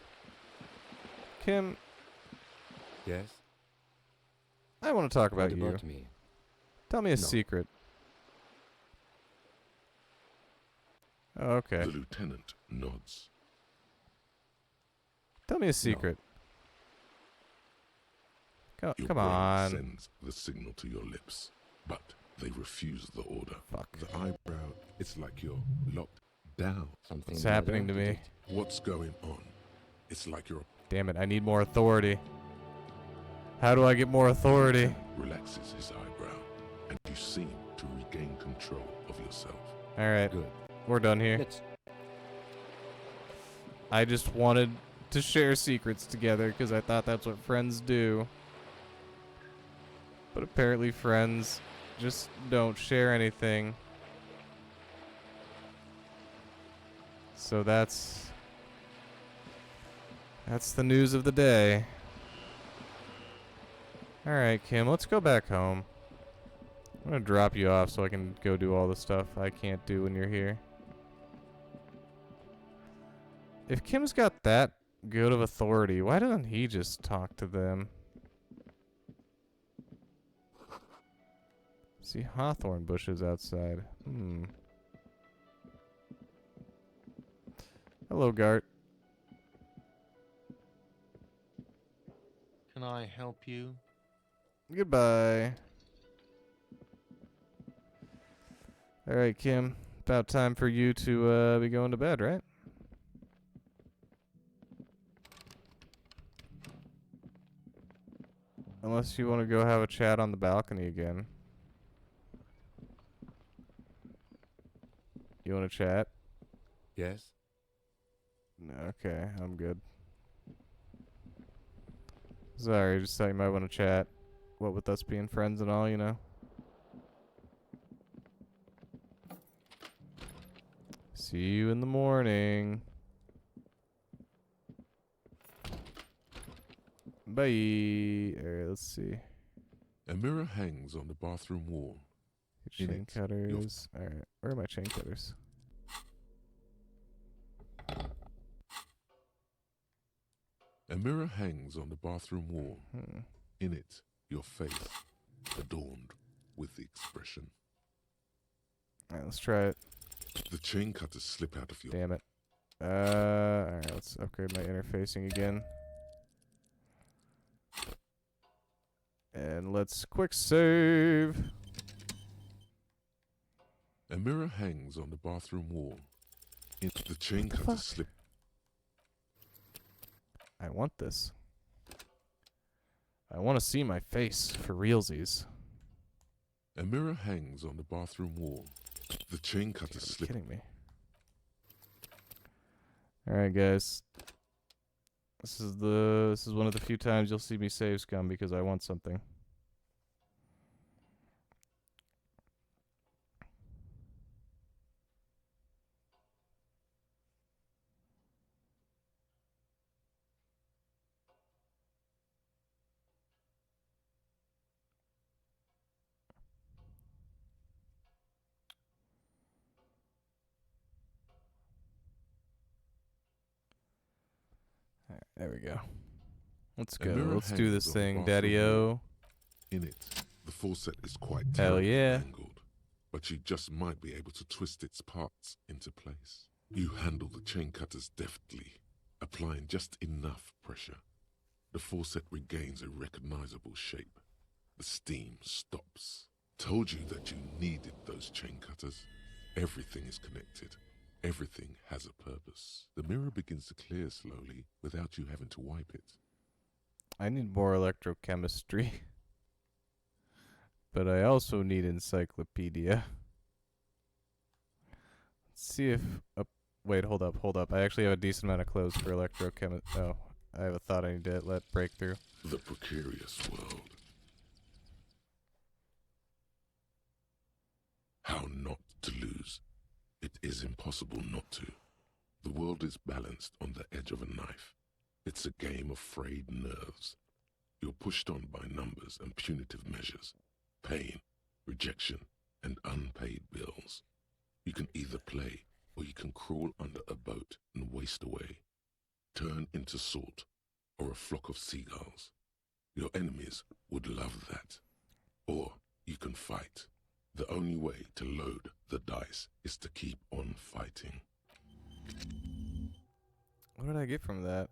Kim, Yes? I want to talk What about you. about me? Tell me a No. secret. Oh, okay. The lieutenant nods. Tell me a secret. Your Come brain on. sends the signal to your lips, but they refuse the order. Fuck. The eyebrow, it's like you're locked down. Something What's the matter, happening to me? detective? What's going on? It's like you're Damn it, I need more authority. How do I get more authority? relaxes his eyebrow, and you seem to regain control of yourself. Alright, Good. we're done here. Let's. I just wanted to share secrets together because I thought that's what friends do. But apparently friends just don't share anything. So that's the news of the day. Alright, Kim, let's go back home. I'm gonna drop you off so I can go do all the stuff I can't do when you're here. If Kim's got that good of authority, why doesn't he just talk to them? See hawthorn bushes outside. Hello, Gart. Can I help you? Goodbye. Alright, Kim. About time for you to be going to bed, right? Unless you want to go have a chat on the balcony again. You want to chat? Yes? Okay, I'm good. Sorry, just thought you might want to chat. What with us being friends and all, you know? See you in the morning. Bye. Alright, let's see. A mirror hangs on the bathroom wall. In Chain it, you'll- cutters. Alright, where are my chain cutters? A mirror hangs on the bathroom wall. Hmm. In it, your face, adorned with the expression. Alright, let's try it. The chain cutters slip out of your Damn it. Alright, let's upgrade my interfacing again. And let's quick save. A mirror hangs on the bathroom wall. In the chain What the cutters fuck? slip. I want this. I want to see my face for realsies. A mirror hangs on the bathroom wall. The chain You cutters gotta be slip. kidding me. Alright, guys. This is one of the few times you'll see me save scum because I want something. Alright, there we go. Let's A go. mirror Let's do hangs this on the thing, bathroom Daddy-o. wall. In it, the faucet is quite Hell terribly yeah. angled, but you just might be able to twist its parts into place. You handle the chain cutters deftly, applying just enough pressure. The faucet regains a recognizable shape. The steam stops. Told you that you needed those chain cutters. Everything is connected. Everything has a purpose. The mirror begins to clear slowly without you having to wipe it. I need more electrochemistry. But I also need encyclopedia. Let's see if... wait, hold up. I actually have a decent amount of clothes for electrochemistry. Oh, I have a thought I need to let break through. The precarious world. How not to lose. It is impossible not to. The world is balanced on the edge of a knife. It's a game of frayed nerves. You're pushed on by numbers and punitive measures, pain, rejection, and unpaid bills. You can either play or you can crawl under a boat and waste away, turn into salt or a flock of seagulls. Your enemies would love that. Or you can fight. The only way to load the dice is to keep on fighting. What did I get from that?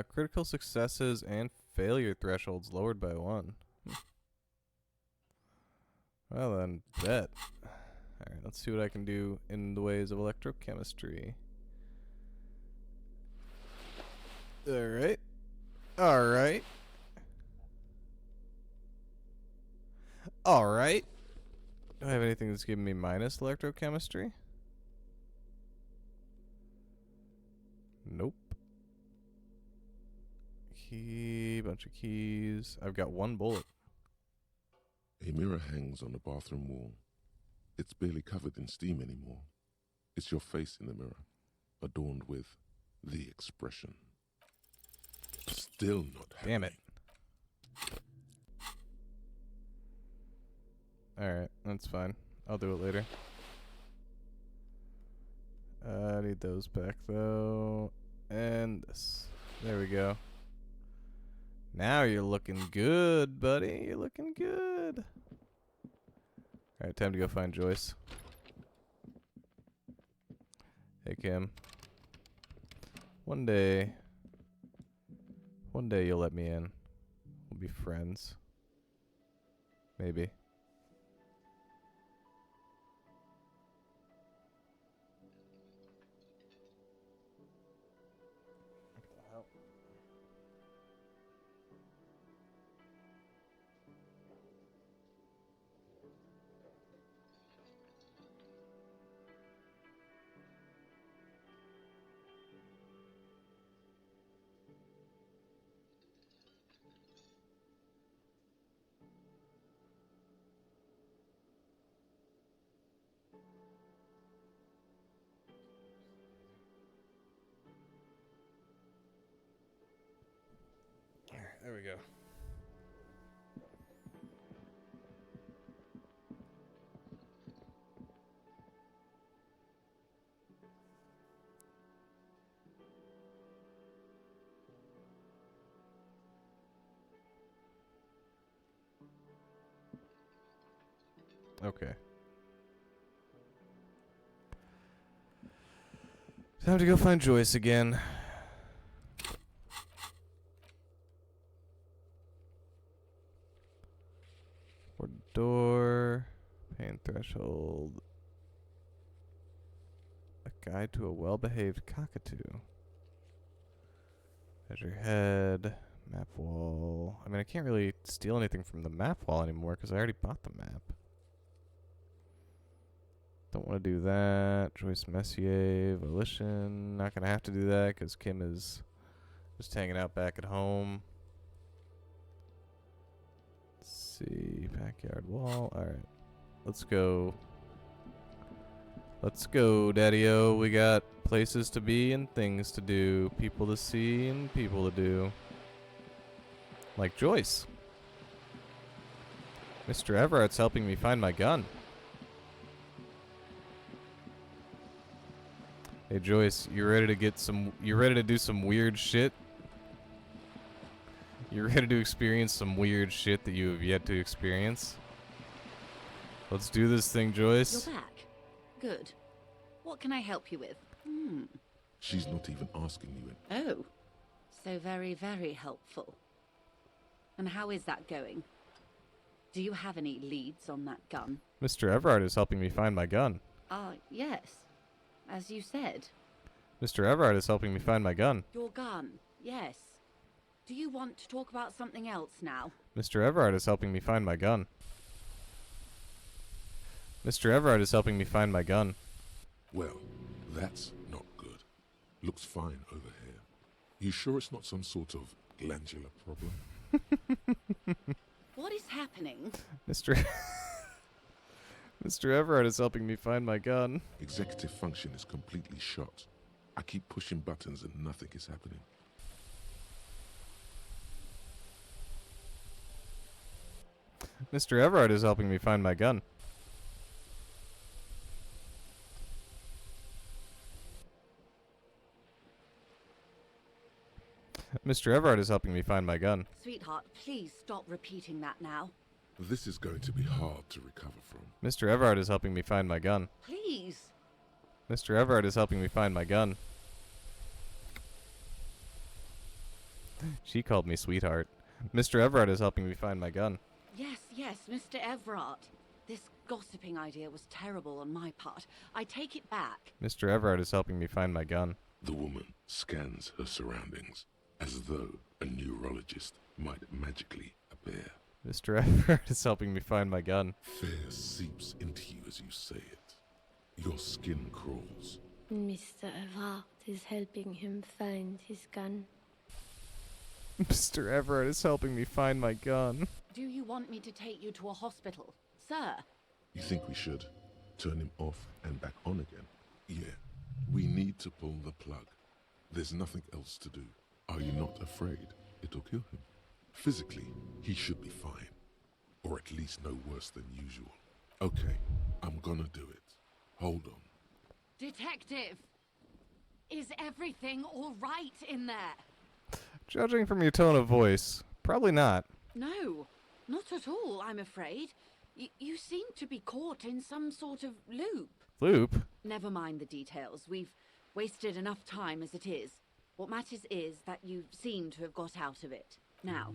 Critical successes and failure thresholds lowered by 1. Well then, bet. Alright, let's see what I can do in the ways of electrochemistry. Alright. Alright. Alright. Do I have anything that's giving me minus electrochemistry? Nope. Key, bunch of keys. I've got 1 bullet. A mirror hangs on the bathroom wall. It's barely covered in steam anymore. It's your face in the mirror, adorned with the expression. Still not happy. Damn it. Alright, that's fine. I'll do it later. I need those back though. And this. There we go. Now you're looking good, buddy. You're looking good. Alright, time to go find Joyce. Hey, Kim. One day you'll let me in. We'll be friends. Maybe. There we go. Okay. Time to go find Joyce again. Door, pain threshold, a guide to a well-behaved cockatoo. Measure head, map wall. I mean, I can't really steal anything from the map wall anymore because I already bought the map. Don't want to do that. Joyce Messier, Volition. Not going to have to do that because Kim is just hanging out back at home. See, backyard wall. Alright. Let's go. Let's go, Daddy-o. We got places to be and things to do. People to see and people to do. Like Joyce. Mr. Everett's helping me find my gun. Hey Joyce, you ready to do some weird shit? You're ready to experience some weird shit that you have yet to experience? Let's do this thing, Joyce. You're back. Good. What can I help you with? She's not even asking you. Oh. So very, very helpful. And how is that going? Do you have any leads on that gun? Mr. Everard is helping me find my gun. Yes. As you said. Mr. Everard is helping me find my gun. Your gun. Yes. Do you want to talk about something else now? Mr. Everard is helping me find my gun. Mr. Everard is helping me find my gun. Well, that's not good. Looks fine over here. You sure it's not some sort of glandular problem? What is happening? Mr. Mr. Everard is helping me find my gun. Executive function is completely shot. I keep pushing buttons and nothing is happening. Mr. Everard is helping me find my gun. Mr. Everard is helping me find my gun. Sweetheart, please stop repeating that now. This is going to be hard to recover from. Mr. Everard is helping me find my gun. Please. Mr. Everard is helping me find my gun. She called me sweetheart. Mr. Everard is helping me find my gun. Yes, Mr. Everard. This gossiping idea was terrible on my part. I take it back. Mr. Everard is helping me find my gun. The woman scans her surroundings as though a neurologist might magically appear. Mr. Everard is helping me find my gun. Fear seeps into you as you say it. Your skin crawls. Mr. Everard is helping him find his gun. Mr. Everard is helping me find my gun. Do you want me to take you to a hospital? Sir? You think we should turn him off and back on again? Yeah, we need to pull the plug. There's nothing else to do. Are you not afraid it'll kill him? Physically, he should be fine. Or at least no worse than usual. Okay, I'm gonna do it. Hold on. Detective! Is everything all right in there? Judging from your tone of voice, probably not. No, not at all, I'm afraid. You seem to be caught in some sort of loop. Loop? Never mind the details. We've wasted enough time as it is. What matters is that you seem to have got out of it. Now,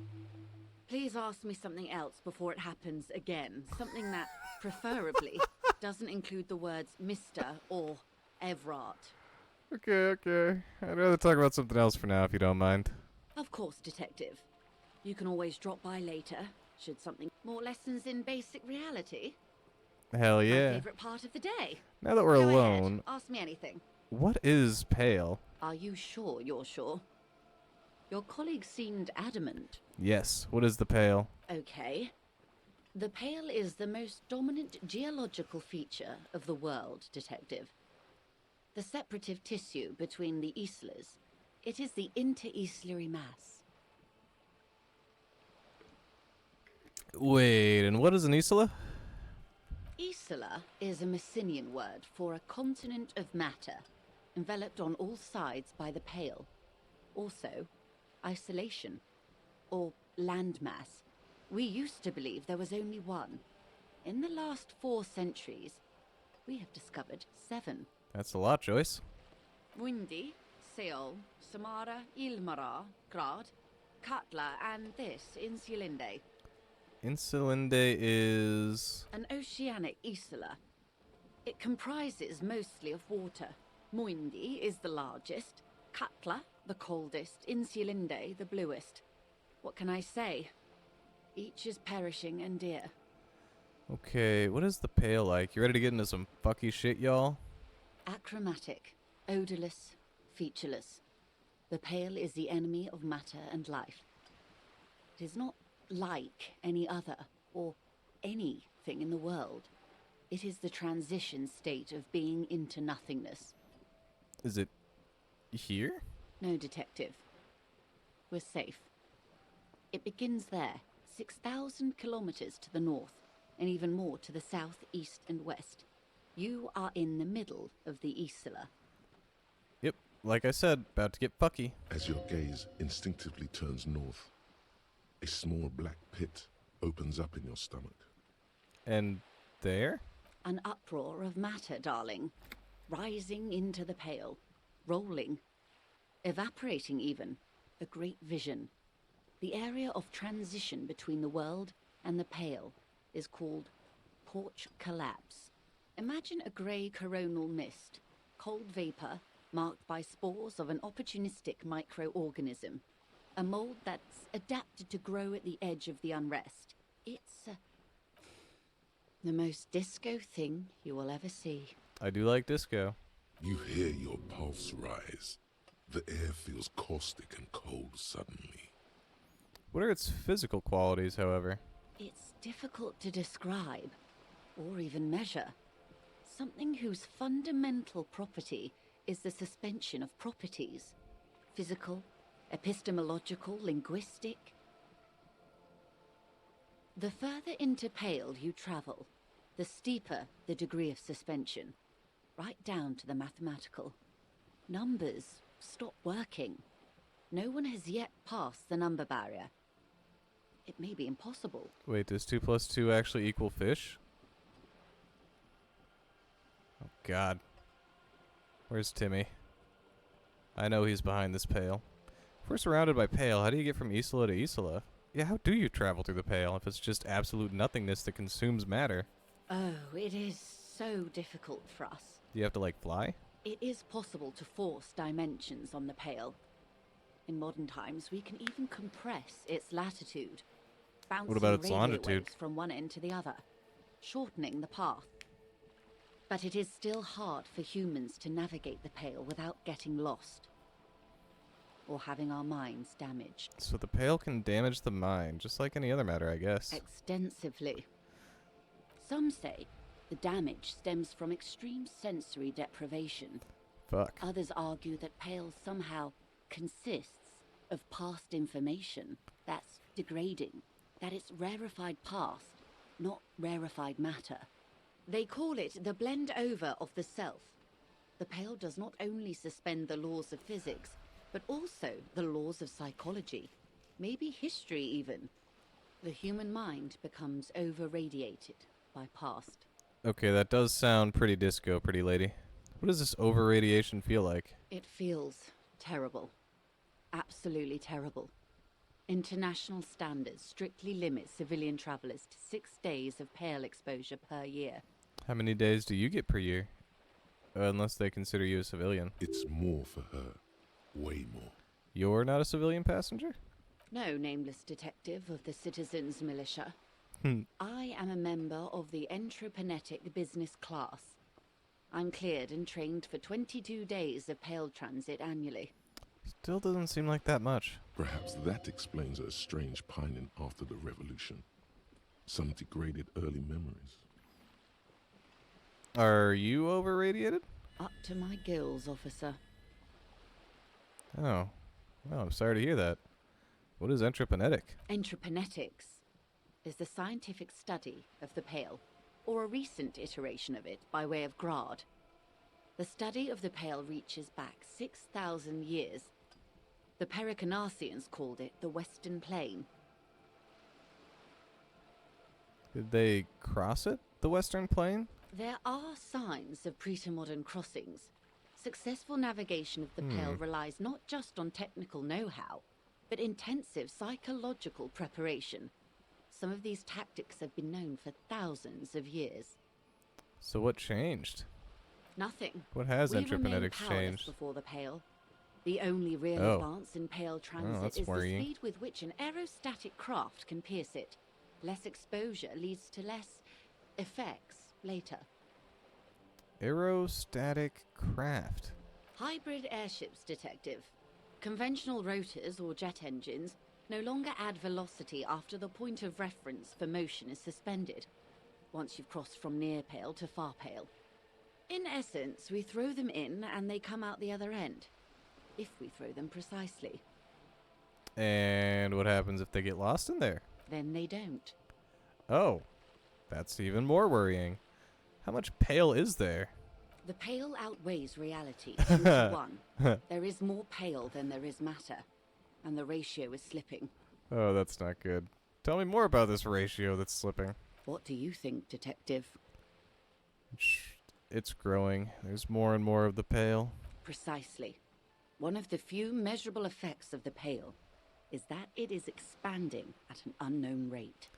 please ask me something else before it happens again. Something that, preferably, doesn't include the words Mr. or Everard. Okay. I'd rather talk about something else for now, if you don't mind. Of course, Detective. You can always drop by later, should something... More lessons in basic reality? Hell My yeah. favorite part of the day. Now that we're Go alone, ahead, ask me anything. what is pale? Are you sure you're sure? Your colleague seemed adamant. Yes, what is the pale? Okay. The Pale is the most dominant geological feature of the world, Detective. The separative tissue between the islas. It is the inter-islary mass. Wait, and what is an isla? Isla is a Messinian word for a continent of matter, enveloped on all sides by the Pale. Also, isolation, or landmass. We used to believe there was only one. In the last 4 centuries, we have discovered 7. That's a lot, Joyce. Windy, Seol, Samara, Ilmara, Grad, Katla, and this, Insulinde. Insulinde is... An oceanic isla. It comprises mostly of water. Muindi is the largest, Katla the coldest, Insulinde the bluest. What can I say? Each is perishing and dear. Okay, what is the pale like? You ready to get into some fucky shit, y'all? Achromatic, odorless, featureless. The Pale is the enemy of matter and life. It is not like any other, or anything in the world. It is the transition state of being into nothingness. Is it here? No, Detective. We're safe. It begins there, 6,000 kilometers to the north, and even more to the south, east, and west. You are in the middle of the Isla. Yep, like I said, about to get fucky. As your gaze instinctively turns north, A small black pit opens up in your stomach. And there? An uproar of matter, darling. Rising into the pale. Rolling. Evaporating even. A great vision. The area of transition between the world and the pale is called porch collapse. Imagine a grey coronal mist. Cold vapor marked by spores of an opportunistic microorganism. A mold that's adapted to grow at the edge of the unrest. It's the most disco thing you will ever see. I do like disco. You hear your pulse rise. The air feels caustic and cold suddenly. What are its physical qualities, however? It's difficult to describe, or even measure. Something whose fundamental property is the suspension of properties. Physical, epistemological, linguistic. The further into Pale you travel, the steeper the degree of suspension, right down to the mathematical. Numbers stop working. No one has yet passed the number barrier. It may be impossible. Wait, does 2 plus 2 actually equal fish? Oh, God. Where's Timmy? I know he's behind this Pale. If we're surrounded by Pale, how do you get from Isola to Isola? Yeah, how do you travel through the Pale if it's just absolute nothingness that consumes matter? Oh, it is so difficult for us. Do you have to, like, fly? It is possible to force dimensions on the Pale. In modern times, we can even compress its latitude, bouncing What about its radio longitude? waves from one end to the other, shortening the path. But it is still hard for humans to navigate the Pale without getting lost or having our minds damaged. So the Pale can damage the mind, just like any other matter, I guess. Extensively. Some say the damage stems from extreme sensory deprivation. Fuck. Others argue that Pale somehow consists of past information that's degrading, that it's rarefied past, not rarefied matter. They call it the blend over of the self. The Pale does not only suspend the laws of physics, but also the laws of psychology, maybe history even. The human mind becomes over-radiated by past. Okay, that does sound pretty disco, pretty lady. What does this over-radiation feel like? It feels terrible. Absolutely terrible. International standards strictly limit civilian travelers to 6 days of Pale exposure per year. How many days do you get per year? Unless they consider you a civilian. It's more for her. Way more. You're not a civilian passenger? No, nameless detective of the Citizens Militia. Hmm. I am a member of the Entreprenetic Business Class. I'm cleared and trained for 22 days of Pale transit annually. Still doesn't seem like that much. Perhaps that explains her strange pining after the revolution. Some degraded early memories. Are you over-radiated? Up to my gills, officer. Oh. Well, I'm sorry to hear that. What is entreprenetic? Entreprenetics is the scientific study of the Pale, or a recent iteration of it by way of grad. The study of the Pale reaches back 6,000 years. The Pericarnassians called it the Western Plain. Did they cross it? The Western Plain? There are signs of pretermodern crossings. Successful navigation of the Pale relies not just on technical know-how, but intensive psychological preparation. Some of these tactics have been known for thousands of years. So what changed? Nothing. What has We remain entreprenetics powerless changed? before the Pale. The only real Oh. advance in Pale transit that's is worrying. the speed with which an aerostatic craft can pierce it. Less exposure leads to less effects later. Aerostatic craft. Hybrid airships, detective. Conventional rotors or jet engines no longer add velocity after the point of reference for motion is suspended, once you've crossed from near Pale to far Pale. In essence, we throw them in and they come out the other end, if we throw them precisely. And what happens if they get lost in there? Then they don't. Oh, that's even more worrying. How much Pale is there? The Pale outweighs reality 2 to 1. There is more Pale than there is matter, and the ratio is slipping. Oh, that's not good. Tell me more about this ratio that's slipping. What do you think, Detective? It's growing. There's more and more of the pale. Precisely. One of the few measurable effects of the Pale is that it is expanding at an unknown rate.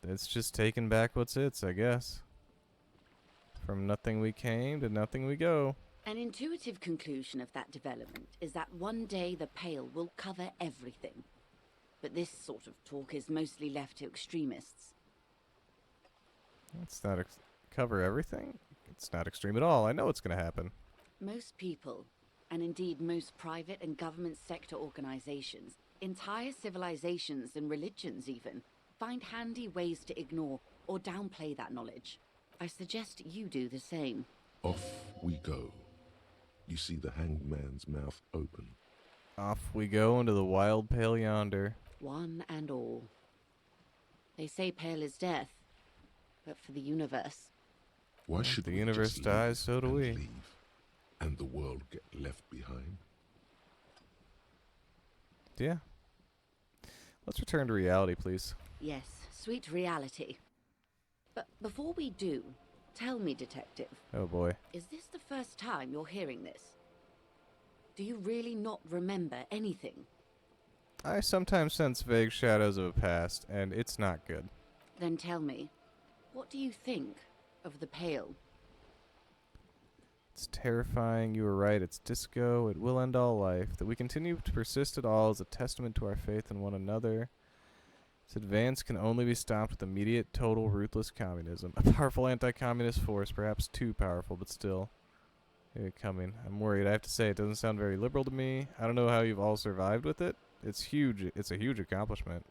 It's just taking back what's its, I guess. From nothing we came to nothing we go. An intuitive conclusion of that development is that one day the Pale will cover everything. But this sort of talk is mostly left to extremists. It's not cover everything? It's not extreme at all. I know what's going to happen. Most people, and indeed most private and government sector organizations, entire civilizations and religions even, find handy ways to ignore or downplay that knowledge. I suggest you do the same. Off we go. You see the hanged man's mouth open. Off we go into the wild pale yonder. One and all. They say pale is death, but for the universe. Why should the we universe just dies, leave so do and we. leave, and the world get left behind? Yeah. Let's return to reality, please. Yes, sweet reality. But before we do, tell me, Detective, Oh boy. is this the first time you're hearing this? Do you really not remember anything? I sometimes sense vague shadows of a past, and it's not good. Then tell me, what do you think of the Pale? It's terrifying. You were right. It's disco. It will end all life. That we continue to persist at all is a testament to our faith in one another. Its advance can only be stopped with immediate, total, ruthless communism. A powerful anti-communist force, perhaps too powerful, but still. Here coming. I'm worried. I have to say, it doesn't sound very liberal to me. I don't know how you've all survived with it. It's huge. It's a huge accomplishment.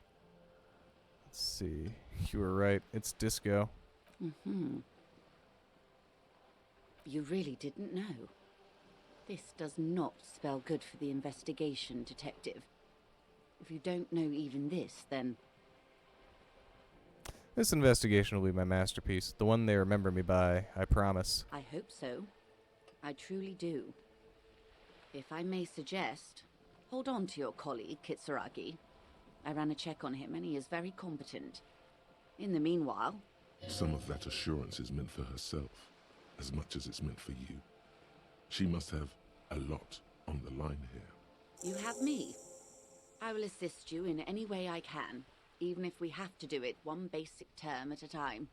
Let's see. You were right. It's disco. Mm-hmm. You really didn't know. This does not spell good for the investigation, Detective. If you don't know even this, then... This investigation will be my masterpiece. The one they remember me by, I promise. I hope so. I truly do. If I may suggest, hold on to your colleague, Kitsuragi. I ran a check on him and he is very competent. In the meanwhile... Some of that assurance is meant for herself, as much as it's meant for you. She must have a lot on the line here. You have me. I will assist you in any way I can, even if we have to do it one basic term at a time.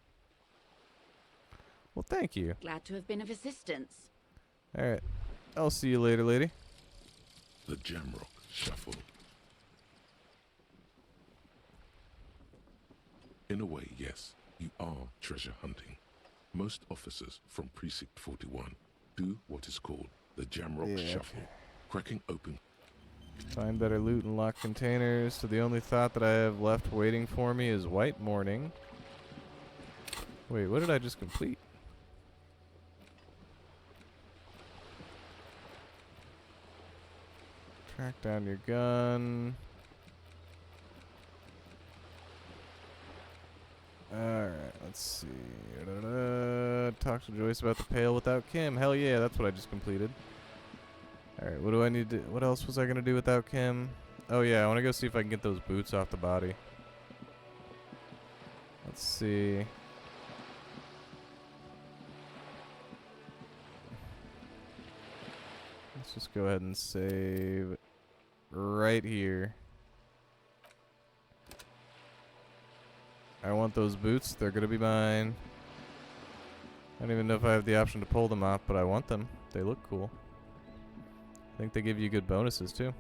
Well, thank you. Glad to have been of assistance. Alright. I'll see you later, lady. The Jamrock Shuffle. In a way, yes, you are treasure hunting. Most officers from Precinct 41 do what is called the Jamrock Shuffle, cracking open. Find better loot and lock containers. So the only thought that I have left waiting for me is White Morning. Wait, what did I just complete? Track down your gun. Alright, let's see. Talk to Joyce about the Pale without Kim. Hell yeah, that's what I just completed. Alright, what do I need to... What else was I going to do without Kim? Oh yeah, I want to go see if I can get those boots off the body. Let's see. Let's just go ahead and save right here. I want those boots. They're going to be mine. I don't even know if I have the option to pull them off, but I want them. They look cool. I think they give you good bonuses, too.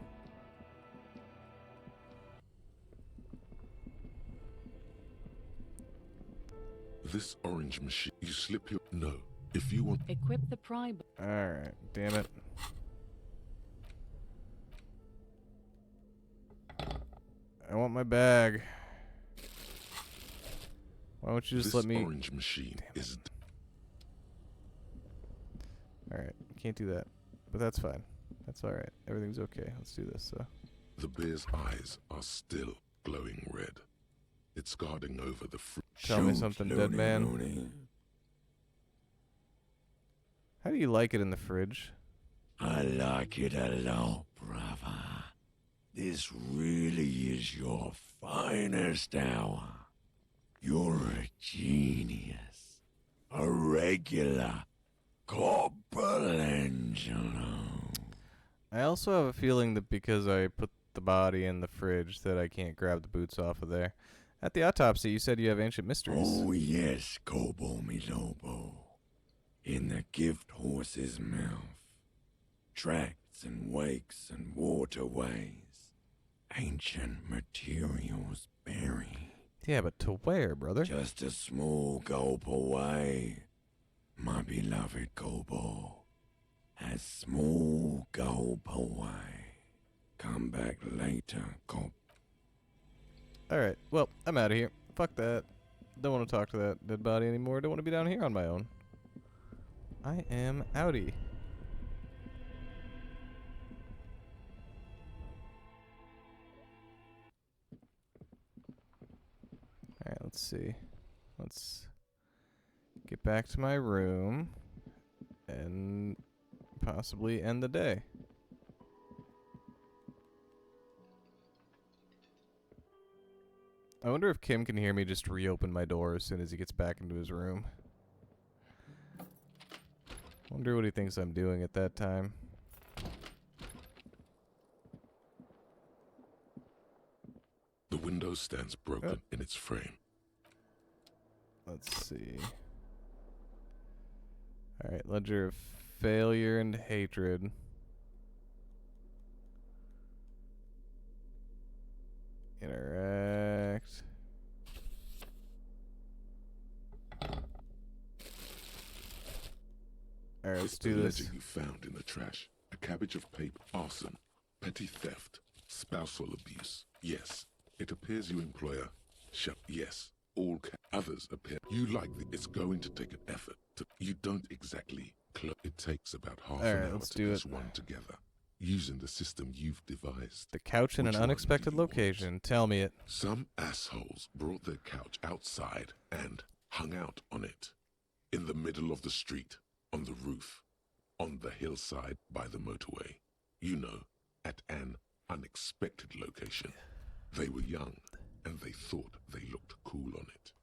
This orange machine, you slip your... No, if you want... Equip the pry... Alright, damn it. I want my bag. Why don't you just this let me... orange machine is... Alright, can't do that. But that's fine. That's alright. Everything's okay. Let's do this, so... The bear's eyes are still glowing red. It's guarding over the fruit. Tell me something, dead man. How do you like it in the fridge? I like it a lot, brother. This really is your finest hour. You're a genius. A regular Corporangelo. I also have a feeling that because I put the body in the fridge that I can't grab the boots off of there. At the autopsy, you said you have ancient mysteries. Oh yes, Kobo mi Lobo. In the gift horse's mouth. Tracts and wakes and waterways. Ancient materials buried. Yeah, but to where, brother? Just a small gulp away. My beloved Kobo. A small gulp away. Come back later, Kobo. Alright, well, I'm out of here. Fuck that. Don't want to talk to that dead body anymore. Don't want to be down here on my own. I am outie. Alright, let's see. Let's get back to my room and possibly end the day. I wonder if Kim can hear me just reopen my door as soon as he gets back into his room. Wonder what he thinks I'm doing at that time. The window stands broken in its frame. Let's see. Alright, ledger of failure and hatred. Interact. Alright, let's do The this. ledger you found in the trash. A cabbage of paper, arson, petty theft, spousal abuse. Yes, it appears you employ a yes, all others appear. You like it's going to take an effort to. You don't exactly. It takes about half an hour let's to do piece it. one together, using the system you've devised. The couch in an Which one unexpected do you want? location. Tell me it. Some assholes brought their couch outside and hung out on it. In the middle of the street, on the roof, on the hillside by the motorway. You know, at an unexpected location. They were young, and they thought they looked cool on it.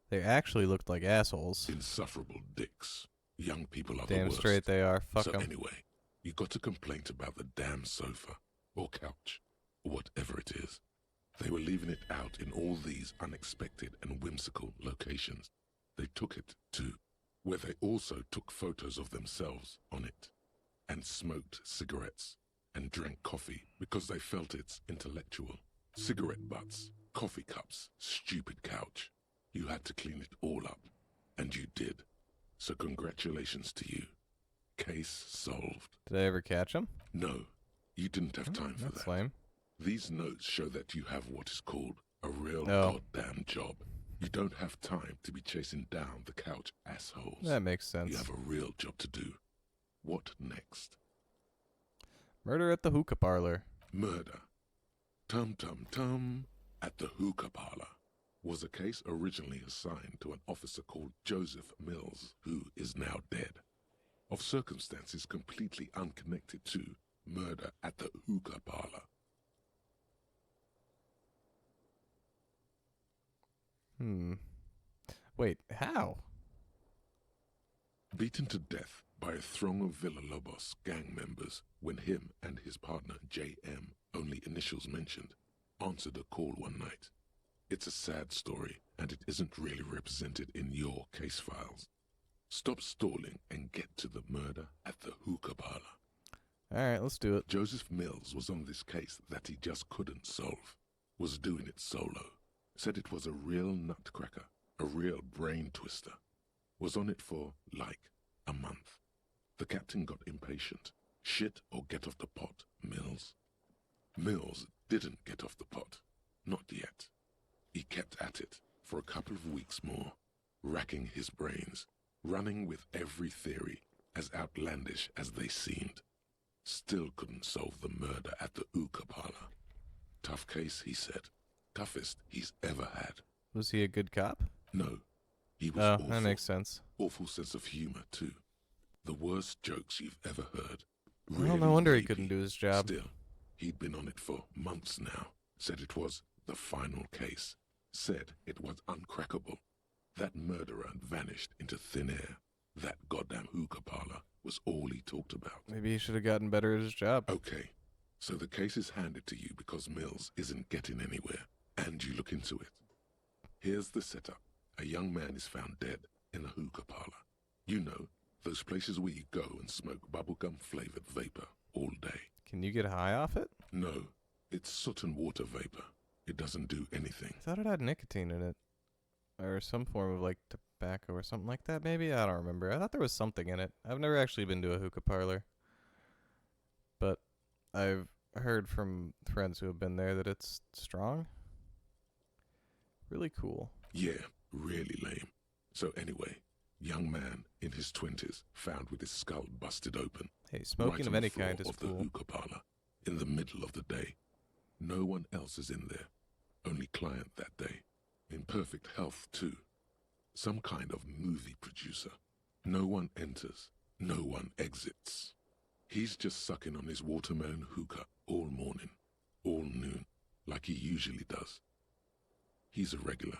They actually looked like assholes. Insufferable dicks. Young people are the Damn worst. straight they are. Fuck So 'em. anyway, you got a complaint about the damn sofa, or couch, or whatever it is. They were leaving it out in all these unexpected and whimsical locations. They took it to where they also took photos of themselves on it, and smoked cigarettes, and drank coffee because they felt it's intellectual. Cigarette butts, coffee cups, stupid couch. You had to clean it all up, and you did. So congratulations to you. Case solved. Did I ever catch him? No, you didn't have time for That's that. lame. These notes show that you have what is called a real Oh. goddamn job. You don't have time to be chasing down the couch assholes. That makes sense. You have a real job to do. What next? Murder at the hookah parlor. Murder. Tum tum tum at the hookah parlor was a case originally assigned to an officer called Joseph Mills, who is now dead, of circumstances completely unconnected to murder at the hookah parlor. Wait, how? Beaten to death by a throng of Villalobos gang members when him and his partner J.M., only initials mentioned, answered a call one night. It's a sad story, and it isn't really represented in your case files. Stop stalling and get to the murder at the hookah parlor. Alright, let's do it. Joseph Mills was on this case that he just couldn't solve, was doing it solo, said it was a real nutcracker, a real brain twister, was on it for, like, a month. The captain got impatient. Shit or get off the pot, Mills. Mills didn't get off the pot. Not yet. He kept at it for a couple of weeks more, racking his brains, running with every theory, as outlandish as they seemed. Still couldn't solve the murder at the hookah parlor. Tough case, he said. Toughest he's ever had. Was he a good cop? No, he was Oh, awful. that makes sense. Awful sense of humor, too. The worst jokes you've ever heard. Well, Really no wonder he rapey. couldn't do his job. Still, He'd been on it for months now. Said it was the final case. Said it was uncrackable. That murderer had vanished into thin air. That goddamn hookah parlor was all he talked about. Maybe he should have gotten better at his job. Okay, so the case is handed to you because Mills isn't getting anywhere, and you look into it. Here's the setup. A young man is found dead in a hookah parlor. You know, those places where you go and smoke bubblegum-flavored vapor all day. Can you get high off it? No, it's soot and water vapor. It doesn't do anything. I thought it had nicotine in it. Or some form of, like, tobacco or something like that, maybe? I don't remember. I thought there was something in it. I've never actually been to a hookah parlor. But I've heard from friends who have been there that it's strong. Really cool. Yeah, really lame. So anyway, young man in his 20s found with his skull busted open. Hey, smoking right of on any the floor kind is of cool. the hookah parlor in the middle of the day. No one else is in there. Only client that day. In perfect health, too. Some kind of movie producer. No one enters. No one exits. He's just sucking on his watermelon hookah all morning, all noon, like he usually does. He's a regular.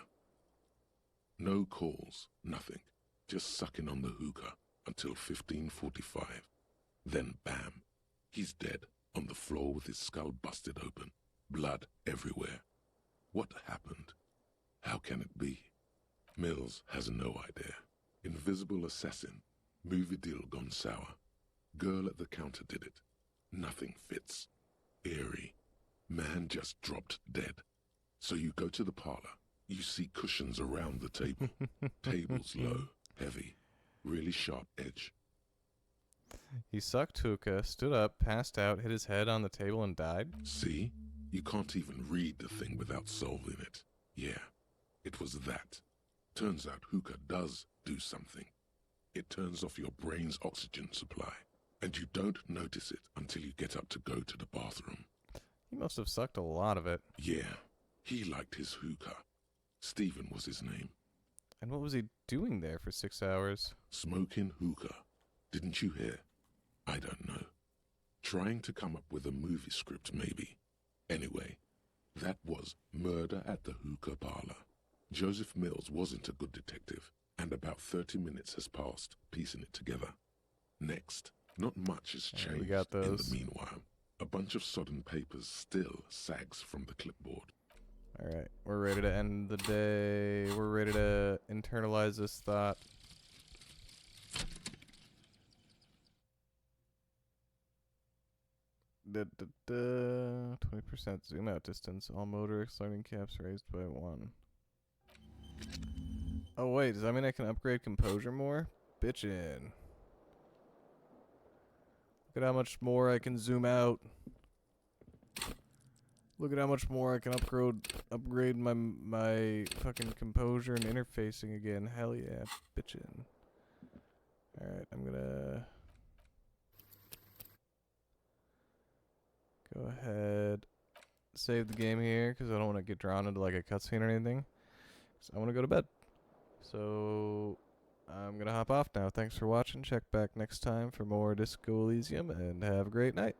No calls, nothing. Just sucking on the hookah until 15:45. Then bam, he's dead on the floor with his skull busted open. Blood everywhere. What happened? How can it be? Mills has no idea. Invisible assassin. Movie deal gone sour. Girl at the counter did it. Nothing fits. Eerie. Man just dropped dead. So you go to the parlor. You see cushions around the table. Tables low, heavy, really sharp edge. He sucked hookah, stood up, passed out, hit his head on the table, and died? See? You can't even read the thing without solving it. Yeah, it was that. Turns out hookah does do something. It turns off your brain's oxygen supply, and you don't notice it until you get up to go to the bathroom. He must have sucked a lot of it. Yeah, he liked his hookah. Stephen was his name. And what was he doing there for 6 hours? Smoking hookah. Didn't you hear? I don't know. Trying to come up with a movie script, maybe. Anyway, that was Murder at the Hookah Parlor. Joseph Mills wasn't a good detective, and about 30 minutes has passed piecing it together. Next, not much has changed we got in those. the meanwhile. A bunch of sodden papers still sags from the clipboard. Alright, we're ready to end the day. We're ready to internalize this thought. Da, da, da. 20% zoom out distance. All motor learning caps raised by 1. Oh wait, does that mean I can upgrade composure more? Bitchin'. Look at how much more I can zoom out. Look at how much more I can upgrade my fucking composure and interfacing again. Hell yeah, bitchin'. Alright, I'm gonna go ahead, save the game here, because I don't want to get drawn into like a cutscene or anything. So I want to go to bed. So I'm going to hop off now. Thanks for watching. Check back next time for more Disco Elysium, and have a great night.